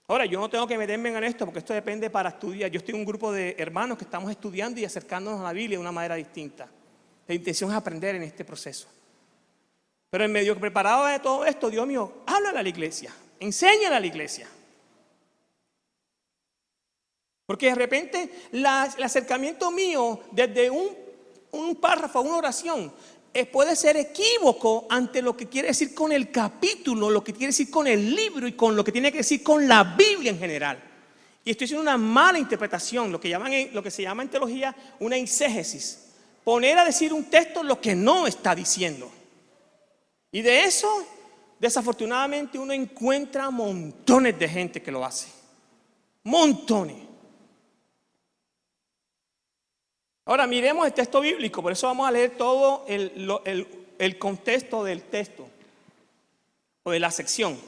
Ahora, yo no tengo que meterme en esto porque esto depende para estudiar. Yo estoy en un grupo de hermanos que estamos estudiando y acercándonos a la Biblia de una manera distinta. La intención es aprender en este proceso. Pero en medio preparado de todo esto, Dios mío, háblale a la iglesia, enséñale a la iglesia. Porque de repente el acercamiento mío desde un párrafo, una oración, puede ser equívoco ante lo que quiere decir con el capítulo, lo que quiere decir con el libro y con lo que tiene que decir con la Biblia en general. Y estoy haciendo una mala interpretación, lo que se llama en teología una exégesis. Poner a decir un texto lo que no está diciendo. Y de eso, desafortunadamente, uno encuentra montones de gente que lo hace. Montones. Ahora miremos el texto bíblico, por eso vamos a leer todo el contexto del texto o de la sección.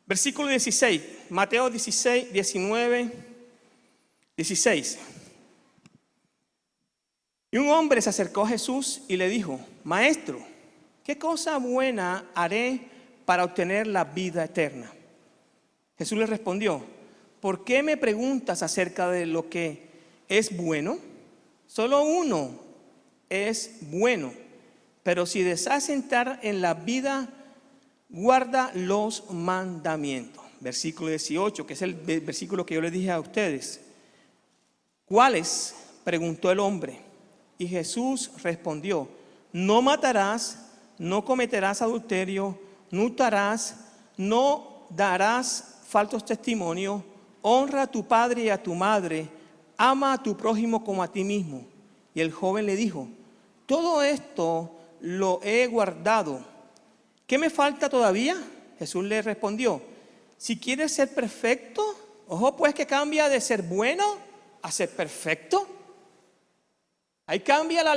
Versículo 16, Mateo 16, 19, 16. Y un hombre se acercó a Jesús y le dijo: Maestro, ¿qué cosa buena haré para obtener la vida eterna? Jesús le respondió: ¿por qué me preguntas acerca de lo que es bueno? Solo uno es bueno, pero si deseas entrar en la vida, guarda los mandamientos. Versículo 18, que es el versículo que yo les dije a ustedes. ¿Cuáles?, preguntó el hombre. Y Jesús respondió: no matarás, no cometerás adulterio, no hurtarás, no darás falsos testimonios, honra a tu padre y a tu madre, ama a tu prójimo como a ti mismo. Y el joven le dijo: todo esto lo he guardado. ¿Qué me falta todavía? Jesús le respondió: si quieres ser perfecto, ojo pues que cambia de ser bueno a ser perfecto. Ahí cambia la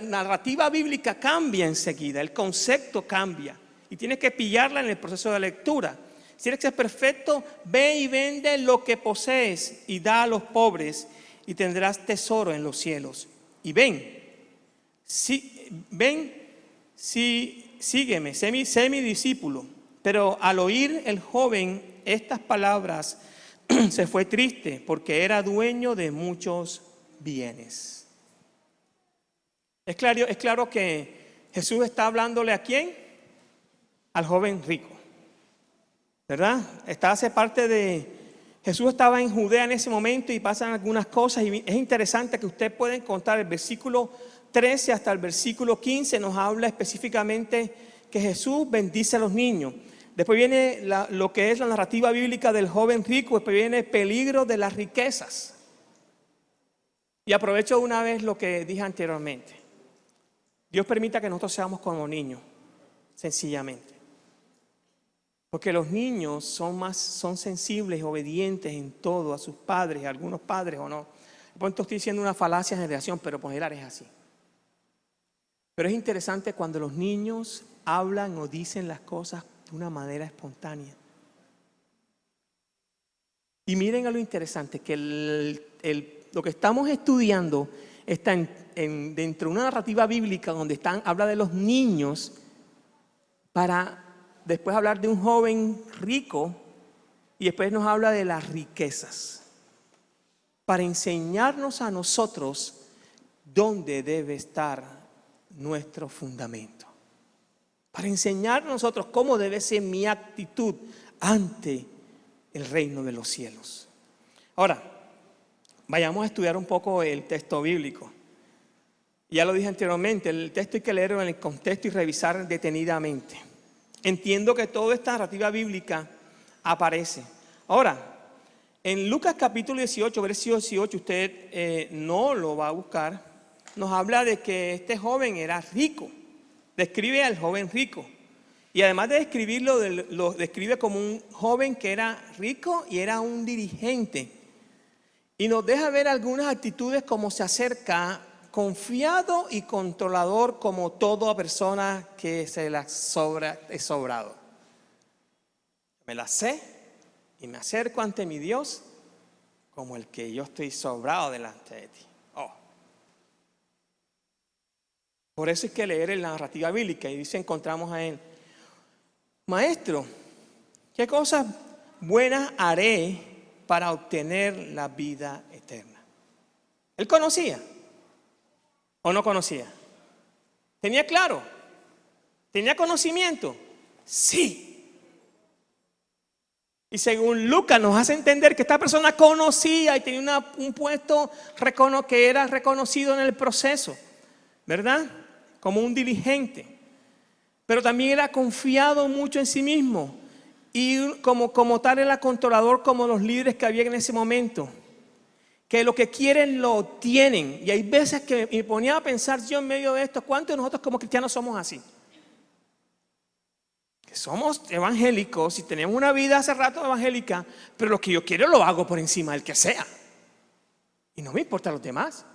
narrativa bíblica, cambia enseguida, el concepto cambia. Y tienes que pillarla en el proceso de lectura. Si quieres ser perfecto, ve y vende lo que posees y da a los pobres, y tendrás tesoro en los cielos. Y sígueme, sé mi discípulo. Pero al oír el joven estas palabras, se fue triste, porque era dueño de muchos bienes. Es claro que Jesús está hablándole ¿a quién? Al joven rico, ¿verdad? Hace parte de... Jesús estaba en Judea en ese momento y pasan algunas cosas, y es interesante que usted pueda encontrar el versículo 13 hasta el versículo 15 nos habla específicamente que Jesús bendice a los niños. Después viene lo que es la narrativa bíblica del joven rico. Después viene el peligro de las riquezas. Y aprovecho una vez lo que dije anteriormente. Dios permita que nosotros seamos como niños, sencillamente. Porque los niños son sensibles, obedientes en todo a sus padres, a algunos padres o no. De pronto estoy diciendo una falacia de generación, pero por general es así. Pero es interesante cuando los niños hablan o dicen las cosas de una manera espontánea. Y miren a lo interesante, que lo que estamos estudiando está dentro de una narrativa bíblica donde habla de los niños, para después hablar de un joven rico, y después nos habla de las riquezas, para enseñarnos a nosotros dónde debe estar nuestro fundamento, para enseñar a nosotros cómo debe ser mi actitud ante el reino de los cielos. Ahora, vayamos a estudiar un poco el texto bíblico. Ya lo dije anteriormente, el texto hay que leerlo en el contexto y revisar detenidamente. Entiendo que toda esta narrativa bíblica aparece. Ahora, en Lucas capítulo 18, versículo 18, usted no lo va a buscar, nos habla de que este joven era rico. Describe al joven rico. Y además de describirlo, lo describe como un joven que era rico y era un dirigente. Y nos deja ver algunas actitudes como se acerca confiado y controlador como toda persona que se la sobra, es sobrado. Me la sé y me acerco ante mi Dios como el que yo estoy sobrado delante de ti. Por eso es que leer en la narrativa bíblica y dice, encontramos a él: Maestro, ¿qué cosas buenas haré para obtener la vida eterna? ¿Él conocía o no conocía? ¿Tenía claro? ¿Tenía conocimiento? Sí. Y según Lucas nos hace entender que esta persona conocía y tenía un puesto que era reconocido en el proceso, ¿verdad? Como un diligente. Pero también era confiado mucho en sí mismo. Y como tal era controlador como los líderes que había en ese momento. Que lo que quieren lo obtienen. Y hay veces que me ponía a pensar yo en medio de esto, ¿cuántos de nosotros como cristianos somos así? Que somos evangélicos y tenemos una vida hace rato evangélica, pero lo que yo quiero lo hago por encima del que sea. Y no me importa los demás.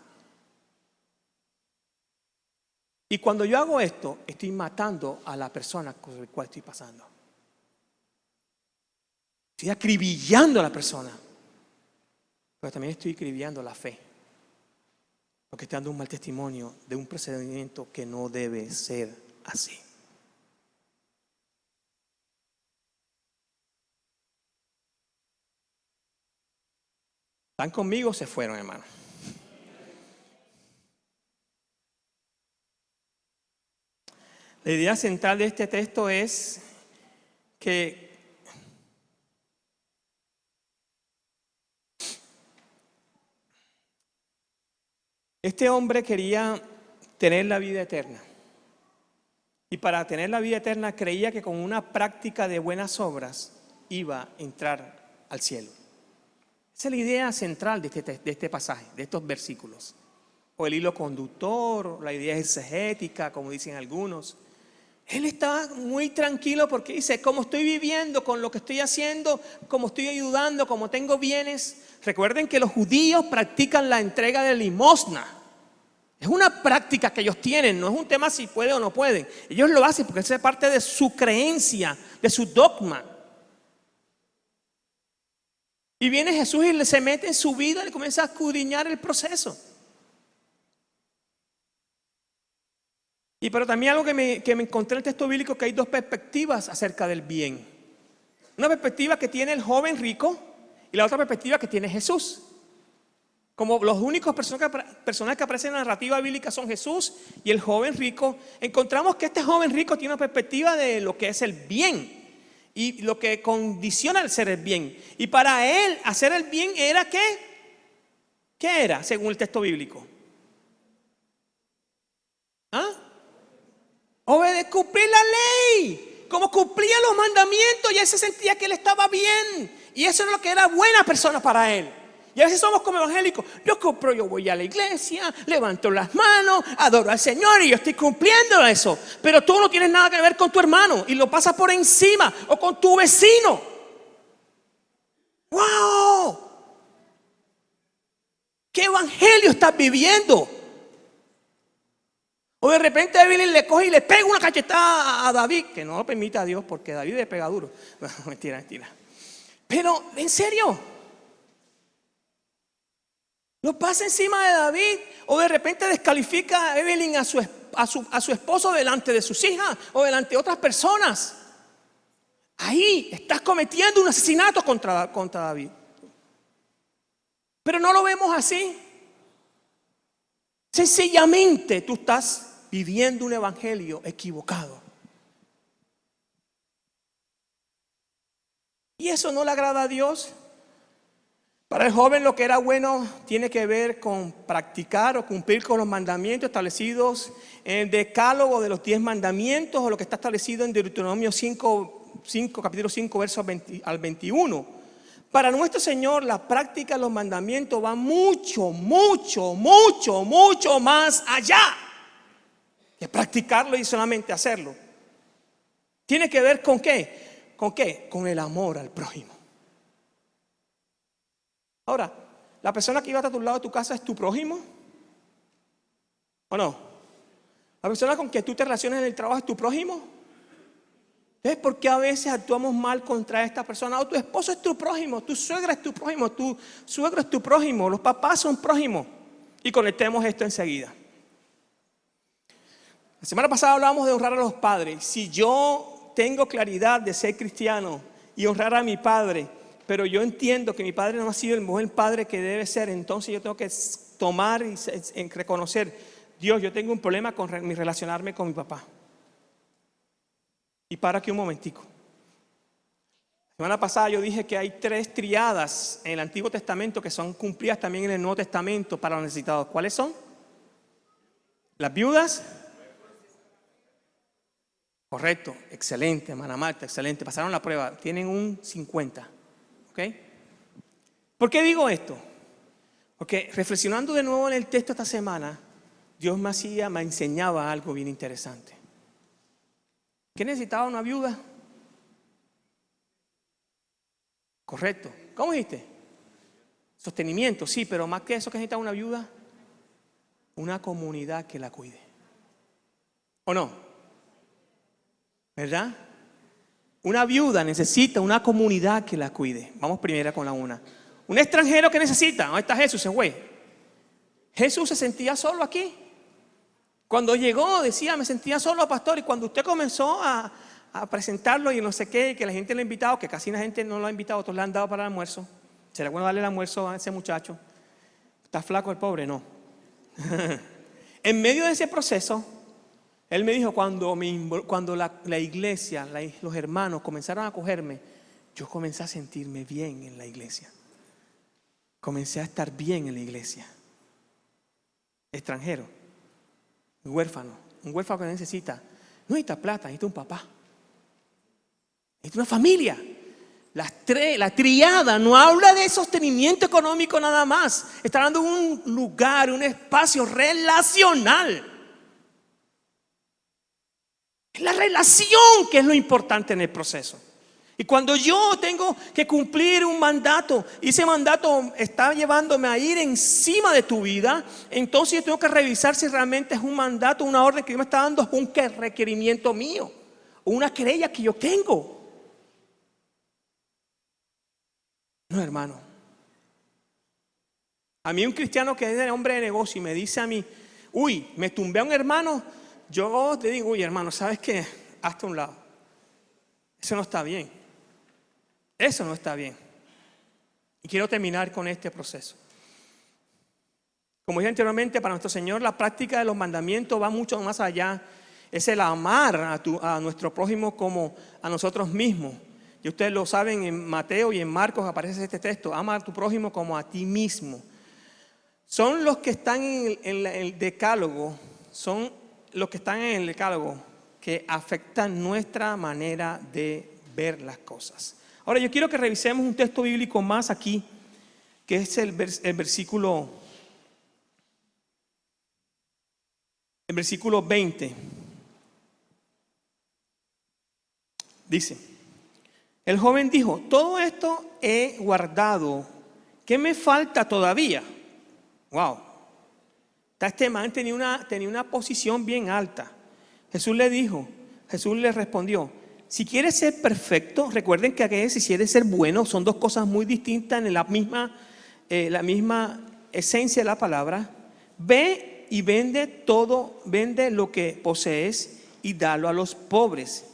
Y cuando yo hago esto, estoy matando a la persona con la cual estoy pasando. Estoy acribillando a la persona. Pero también estoy acribillando la fe. Porque estoy dando un mal testimonio de un procedimiento que no debe ser así. ¿Están conmigo o se fueron, hermano? La idea central de este texto es que este hombre quería tener la vida eterna. Y para tener la vida eterna creía que con una práctica de buenas obras iba a entrar al cielo. Esa es la idea central de este pasaje, de estos versículos. O el hilo conductor, la idea exegética, como dicen algunos. Él está muy tranquilo porque dice, como estoy viviendo con lo que estoy haciendo, como estoy ayudando, como tengo bienes. Recuerden que los judíos practican la entrega de limosna. Es una práctica que ellos tienen, no es un tema si pueden o no pueden. Ellos lo hacen porque esa es parte de su creencia, de su dogma. Y viene Jesús y se mete en su vida y comienza a escudriñar el proceso. Pero también algo que me encontré en el texto bíblico, que hay dos perspectivas acerca del bien. Una perspectiva que tiene el joven rico y la otra perspectiva que tiene Jesús. Como los únicos personajes que aparecen en la narrativa bíblica son Jesús y el joven rico, encontramos que este joven rico tiene una perspectiva de lo que es el bien y lo que condiciona el ser el bien. Y para él hacer el bien era ¿qué? ¿Qué era según el texto bíblico? cumplir la ley. Como cumplía los mandamientos, y él se sentía que él estaba bien. Y eso es lo que era buena persona para él. Y a veces somos como evangélicos. Yo voy a la iglesia, levanto las manos, adoro al Señor y yo estoy cumpliendo eso. Pero tú no tienes nada que ver con tu hermano y lo pasas por encima, o con tu vecino. ¡Wow! ¿Qué evangelio estás viviendo? O de repente Evelyn le coge y le pega una cachetada a David, que no lo permite a Dios porque David le pega duro. No, mentira. Pero, en serio, lo pasa encima de David. O de repente descalifica a Evelyn a su esposo delante de sus hijas o delante de otras personas. Ahí estás cometiendo un asesinato contra David. Pero no lo vemos así. Sencillamente tú estás viviendo un evangelio equivocado. Y eso no le agrada a Dios. Para el joven lo que era bueno tiene que ver con practicar o cumplir con los mandamientos establecidos en el decálogo de los 10 mandamientos, o lo que está establecido en Deuteronomio 5, capítulo 5, versos 20 al 21. Para nuestro Señor la práctica de los mandamientos va mucho más allá que practicarlo y solamente hacerlo. Tiene que ver con ¿qué? ¿Con qué? Con el amor al prójimo. Ahora, ¿la persona que iba a tu lado de tu casa es tu prójimo? ¿O no? ¿La persona con que tú te relacionas en el trabajo es tu prójimo? ¿Ves por qué a veces actuamos mal contra esta persona? O tu esposo es tu prójimo, tu suegra es tu prójimo, tu suegro es tu prójimo, los papás son prójimos. Y conectemos esto enseguida. La semana pasada hablábamos de honrar a los padres. Si yo tengo claridad de ser cristiano y honrar a mi padre, pero yo entiendo que mi padre no ha sido el buen padre que debe ser, entonces yo tengo que tomar y reconocer: Dios, yo tengo un problema con relacionarme con mi papá. Y para aquí un momentico. La semana pasada yo dije que hay 3 triadas en el Antiguo Testamento que son cumplidas también en el Nuevo Testamento para los necesitados. ¿Cuáles son? Las viudas. Correcto, excelente, hermana Marta, excelente. Pasaron la prueba, tienen un 50. ¿Ok? ¿Por qué digo esto? Porque reflexionando de nuevo en el texto esta semana, Dios me enseñaba algo bien interesante. ¿Qué necesitaba una viuda? Correcto. ¿Cómo dijiste? Sostenimiento, sí, pero más que eso, ¿qué necesitaba una viuda? Una comunidad que la cuide. ¿O no? ¿Verdad? Una viuda necesita una comunidad que la cuide. Vamos primero con la una. Un extranjero que necesita. ¿Dónde está Jesús? Se fue. Jesús se sentía solo aquí. Cuando llegó decía: me sentía solo, pastor. Y cuando usted comenzó a presentarlo y no sé qué, que la gente lo ha invitado, que casi la gente no lo ha invitado, otros le han dado para el almuerzo. ¿Será bueno darle el almuerzo a ese muchacho? ¿Está flaco el pobre? No. En medio de ese proceso, él me dijo: cuando la iglesia, los hermanos comenzaron a acogerme, yo comencé a sentirme bien en la iglesia. Comencé a estar bien en la iglesia. Extranjero, un huérfano que necesita, no necesita plata, necesita un papá, necesita una familia. La triada no habla de sostenimiento económico nada más, está hablando de un lugar, un espacio relacional. Es la relación que es lo importante en el proceso. Y cuando yo tengo que cumplir un mandato y ese mandato está llevándome a ir encima de tu vida, entonces yo tengo que revisar si realmente es un mandato, una orden que Dios me está dando, es un requerimiento mío, o una querella que yo tengo. No, hermano. A mí un cristiano que es hombre de negocio y me dice a mí: uy, me tumbé a un hermano, yo te digo: uy, hermano, ¿sabes qué? Hazte a un lado. Eso no está bien. Eso no está bien. Y quiero terminar con este proceso. Como dije anteriormente, para nuestro Señor la práctica de los mandamientos va mucho más allá. Es el amar a nuestro prójimo como a nosotros mismos. Y ustedes lo saben, en Mateo y en Marcos aparece este texto: ama a tu prójimo como a ti mismo. Son los que están en el decálogo, son los que están en el decálogo. que afectan nuestra manera de ver las cosas. Ahora yo quiero que revisemos un texto bíblico más aquí, que es el versículo 20. Dice, el joven dijo, todo esto he guardado, ¿qué me falta todavía? Wow. Este man tenía una posición bien alta. Jesús le respondió, si quieres ser perfecto, recuerden que si quieres ser bueno, son dos cosas muy distintas en la misma esencia de la palabra. Ve y vende lo que posees y dalo a los pobres,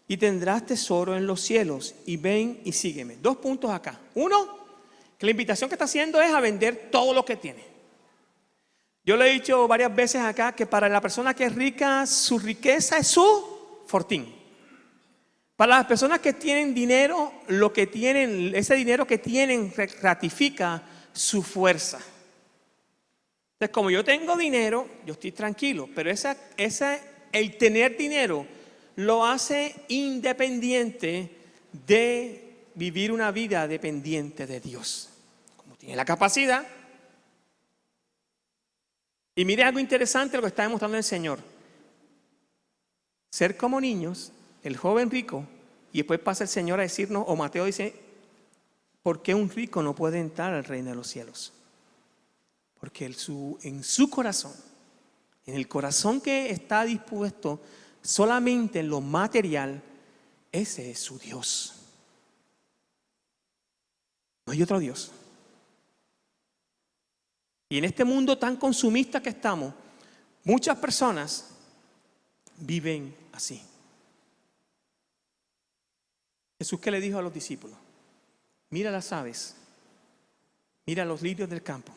y tendrás tesoro en los cielos, y ven y sígueme. 2 puntos acá. Uno, que la invitación que está haciendo es a vender todo lo que tiene. Yo le he dicho varias veces acá que para la persona que es rica, su riqueza es su fortín. Para las personas que tienen dinero, ese dinero que tienen ratifica su fuerza. Entonces, como yo tengo dinero, yo estoy tranquilo, pero el tener dinero lo hace independiente de vivir una vida dependiente de Dios. Como tiene la capacidad. Y mire algo interesante lo que está demostrando el Señor. Ser como niños, el joven rico, y después pasa el Señor a decirnos, o Mateo dice, ¿por qué un rico no puede entrar al reino de los cielos? Porque en su corazón, en el corazón que está dispuesto solamente en lo material, ese es su Dios. No hay otro Dios. Y en este mundo tan consumista que estamos, muchas personas viven así. Jesús, ¿qué le dijo a los discípulos? Mira las aves, mira los lirios del campo.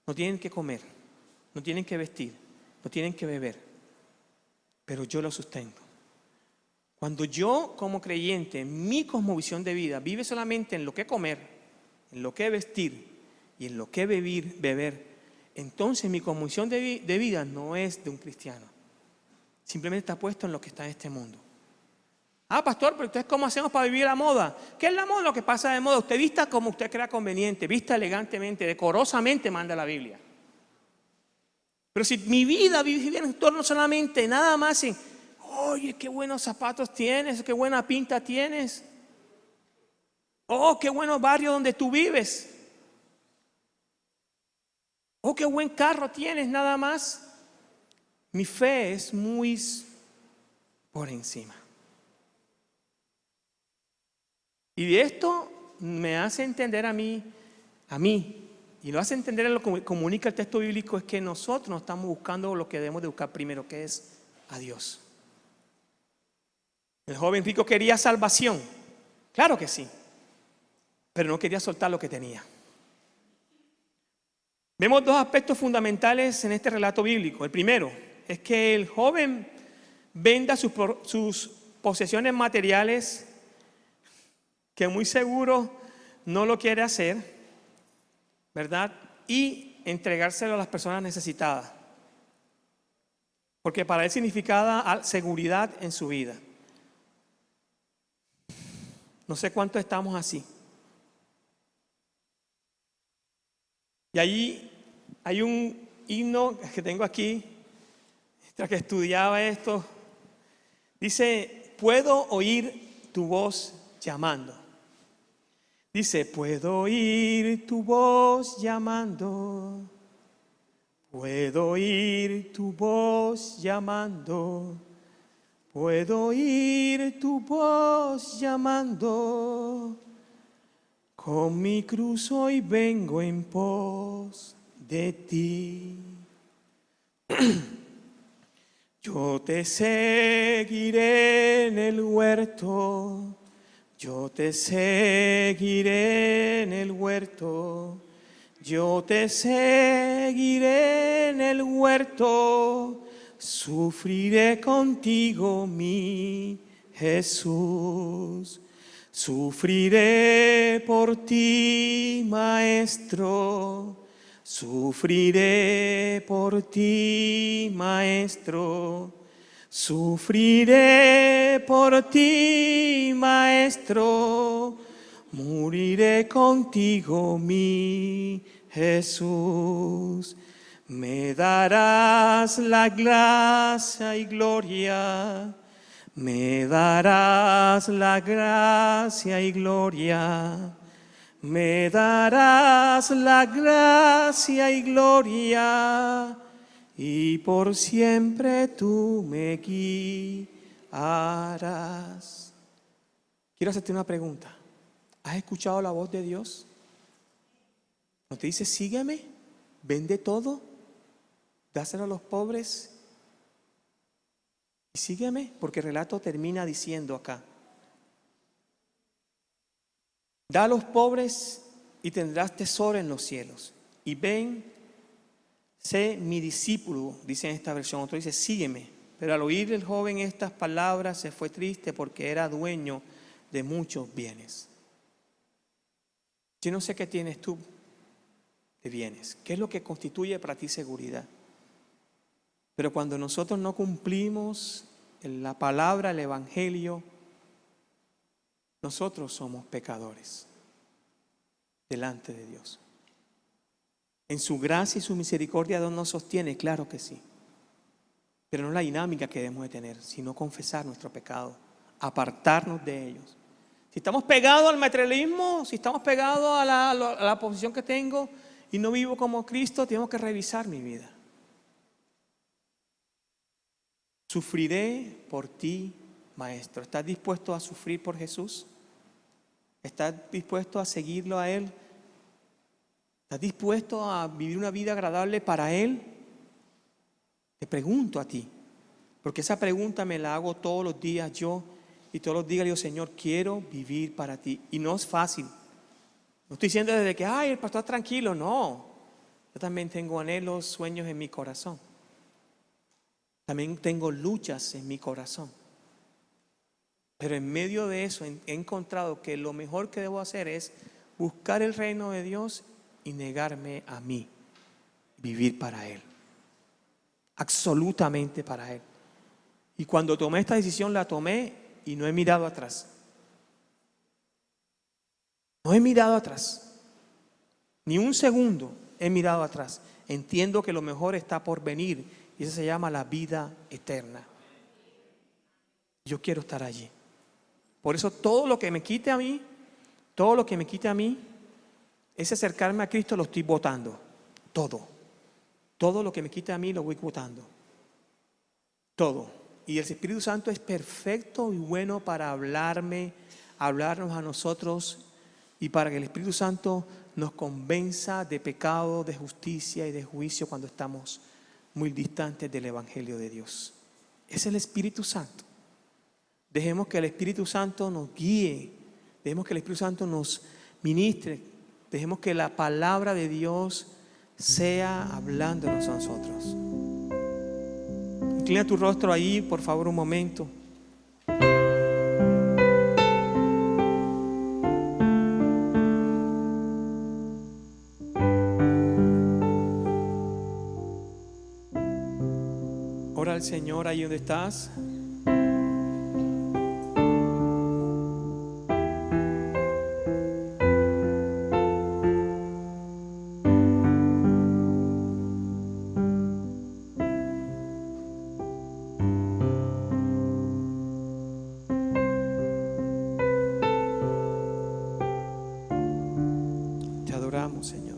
No tienen que comer, no tienen que vestir, no tienen que beber, pero yo los sustento. Cuando yo como creyente, mi cosmovisión de vida vive solamente en lo que comer, en lo que vestir y en lo que beber, entonces mi cosmovisión de vida no es de un cristiano. Simplemente está puesto en lo que está en este mundo. Ah, pastor, pero entonces ¿cómo hacemos para vivir la moda? ¿Qué es la moda? Lo que pasa de moda. Usted vista como usted crea conveniente, vista elegantemente, decorosamente, manda la Biblia. Pero si mi vida vive en torno solamente nada más en, oye, qué buenos zapatos tienes, qué buena pinta tienes. Oh, qué buenos barrios donde tú vives. Oh, qué buen carro tienes, nada más. Mi fe es muy por encima. Y de esto me hace entender a mí, y lo hace entender en lo que comunica el texto bíblico, es que nosotros no estamos buscando lo que debemos de buscar primero, que es a Dios. El joven rico quería salvación, claro que sí, pero no quería soltar lo que tenía. Vemos 2 aspectos fundamentales en este relato bíblico. El primero es que el joven venda sus posesiones materiales, que muy seguro no lo quiere hacer, ¿verdad? Y entregárselo a las personas necesitadas. Porque para él significaba seguridad en su vida. No sé cuántos estamos así. Y allí hay un himno que tengo aquí, mientras que estudiaba esto. Dice, puedo oír tu voz llamando. Dice, puedo oír tu voz llamando. Puedo oír tu voz llamando. Puedo oír tu voz llamando. Con mi cruz hoy vengo en pos de ti. Yo te seguiré en el huerto. Yo te seguiré en el huerto. Yo te seguiré en el huerto. Sufriré contigo, mi Jesús. Sufriré por ti, Maestro. Sufriré por ti, Maestro. Sufriré por ti, Maestro, moriré contigo, mi Jesús. Me darás la gracia y gloria, me darás la gracia y gloria, me darás la gracia y gloria, y por siempre tú me guiarás. Quiero hacerte una pregunta. ¿Has escuchado la voz de Dios? ¿No te dice, sígueme, vende todo, dáselo a los pobres y sígueme? Porque el relato termina diciendo acá: da a los pobres y tendrás tesoro en los cielos. Y ven, sé mi discípulo, dice en esta versión. Otro dice, sígueme. Pero al oír el joven estas palabras se fue triste porque era dueño de muchos bienes. Yo no sé qué tienes tú de bienes, qué es lo que constituye para ti seguridad. Pero cuando nosotros no cumplimos la palabra, el evangelio, nosotros somos pecadores delante de Dios. En su gracia y su misericordia Dios nos sostiene, claro que sí. Pero no es la dinámica que debemos de tener, sino confesar nuestro pecado, apartarnos de ellos. Si estamos pegados al materialismo, si estamos pegados a la posición que tengo y no vivo como Cristo, tenemos que revisar mi vida. Sufriré por ti, Maestro. ¿Estás dispuesto a sufrir por Jesús? ¿Estás dispuesto a seguirlo a Él? ¿Estás dispuesto a vivir una vida agradable para Él? Te pregunto a ti, porque esa pregunta me la hago todos los días yo, y todos los días le digo, Señor, quiero vivir para ti. Y no es fácil. No estoy diciendo desde que, el pastor tranquilo, no. Yo también tengo anhelos, sueños en mi corazón. También tengo luchas en mi corazón. Pero en medio de eso he encontrado que lo mejor que debo hacer es buscar el reino de Dios y negarme a mí, vivir para Él, absolutamente para Él. Y cuando tomé esta decisión la tomé y no he mirado atrás. No he mirado atrás, ni un segundo he mirado atrás. Entiendo que lo mejor está por venir y eso se llama la vida eterna. Yo quiero estar allí. Por eso todo lo que me quite a mí, ese acercarme a Cristo lo estoy botando. Todo lo que me quite a mí lo voy botando. Todo. Y el Espíritu Santo es perfecto y bueno para hablarnos a nosotros y para que el Espíritu Santo nos convenza de pecado, de justicia y de juicio cuando estamos muy distantes del Evangelio de Dios. Es el Espíritu Santo. Dejemos que el Espíritu Santo nos guíe, dejemos que el Espíritu Santo nos ministre, dejemos que la palabra de Dios sea hablándonos a nosotros. Inclina tu rostro ahí, por favor, un momento. Ora al Señor ahí donde estás. Señor.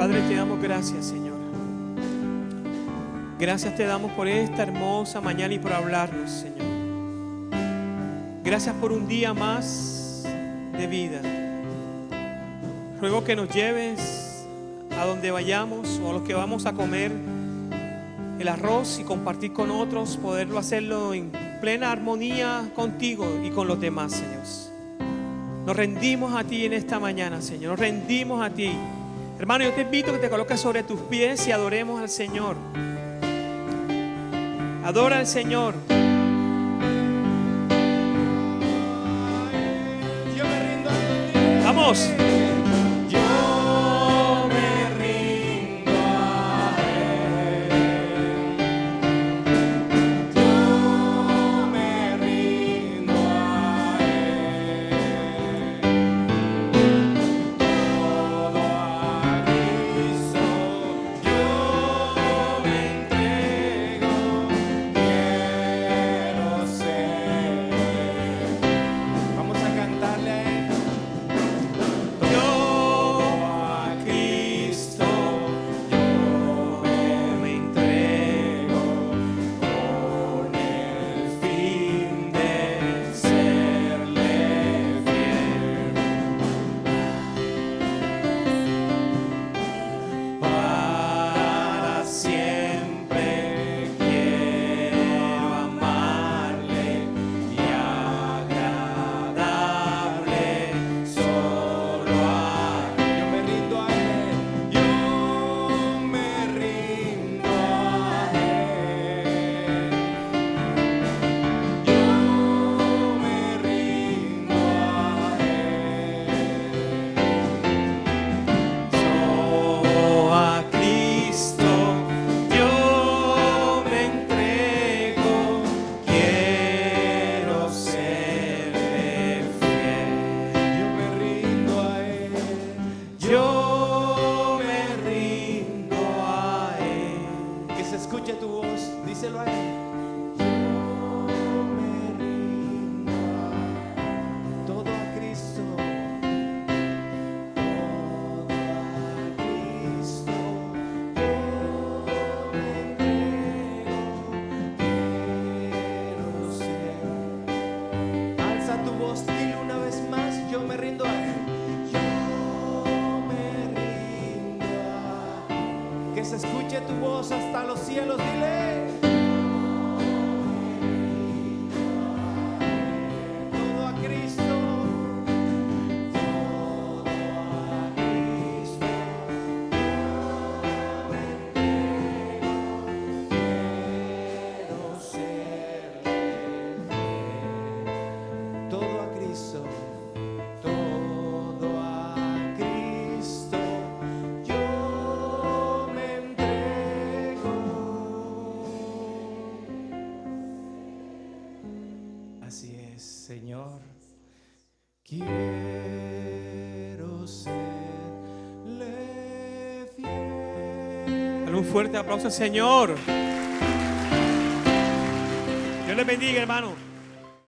Padre, te damos gracias, Señor. Gracias te damos por esta hermosa mañana y por hablarnos, Señor. Gracias por un día más de vida. Ruego que nos lleves a donde vayamos o a los que vamos a comer el arroz y compartir con otros, poderlo hacerlo en plena armonía contigo y con los demás, Señor. Nos rendimos a ti en esta mañana, Señor. Nos rendimos a ti. Hermano, yo te invito a que te coloques sobre tus pies y adoremos al Señor. Adora al Señor. Yo me rindo a Él. Vamos. Yo me rindo a Él. Yo me rindo a Él. Todo a Cristo yo me entrego. Quiero ser. Vamos a cantarle a Él. Yo a Cristo yo me entrego con el fin de serle fiel. Para siempre quiero amarle y agradarle solo a Él. Yo me rindo a Él, yo me rindo a Él. Yo me rindo a Yo a Cristo yo me entrego, quiero serle fiel. Yo me rindo a Él. Yo me rindo a Él. Que se escuche tu voz, díselo a Él. Yo me rindo a todo a Cristo. Todo a Cristo. Yo me entrego. Quiero ser. Alza tu voz, dile una vez más. Yo me rindo a Él. Yo me rindo a Él. Que se escuche tu voz hasta los cielos, dile. Todo a Cristo. Todo a Cristo. Yo me entrego. Quiero ser todo a Cristo. Todo a Cristo. Yo me entrego. Así es, Señor. Quiero serle fiel. Dale un fuerte aplauso al Señor. Dios les bendiga, hermano.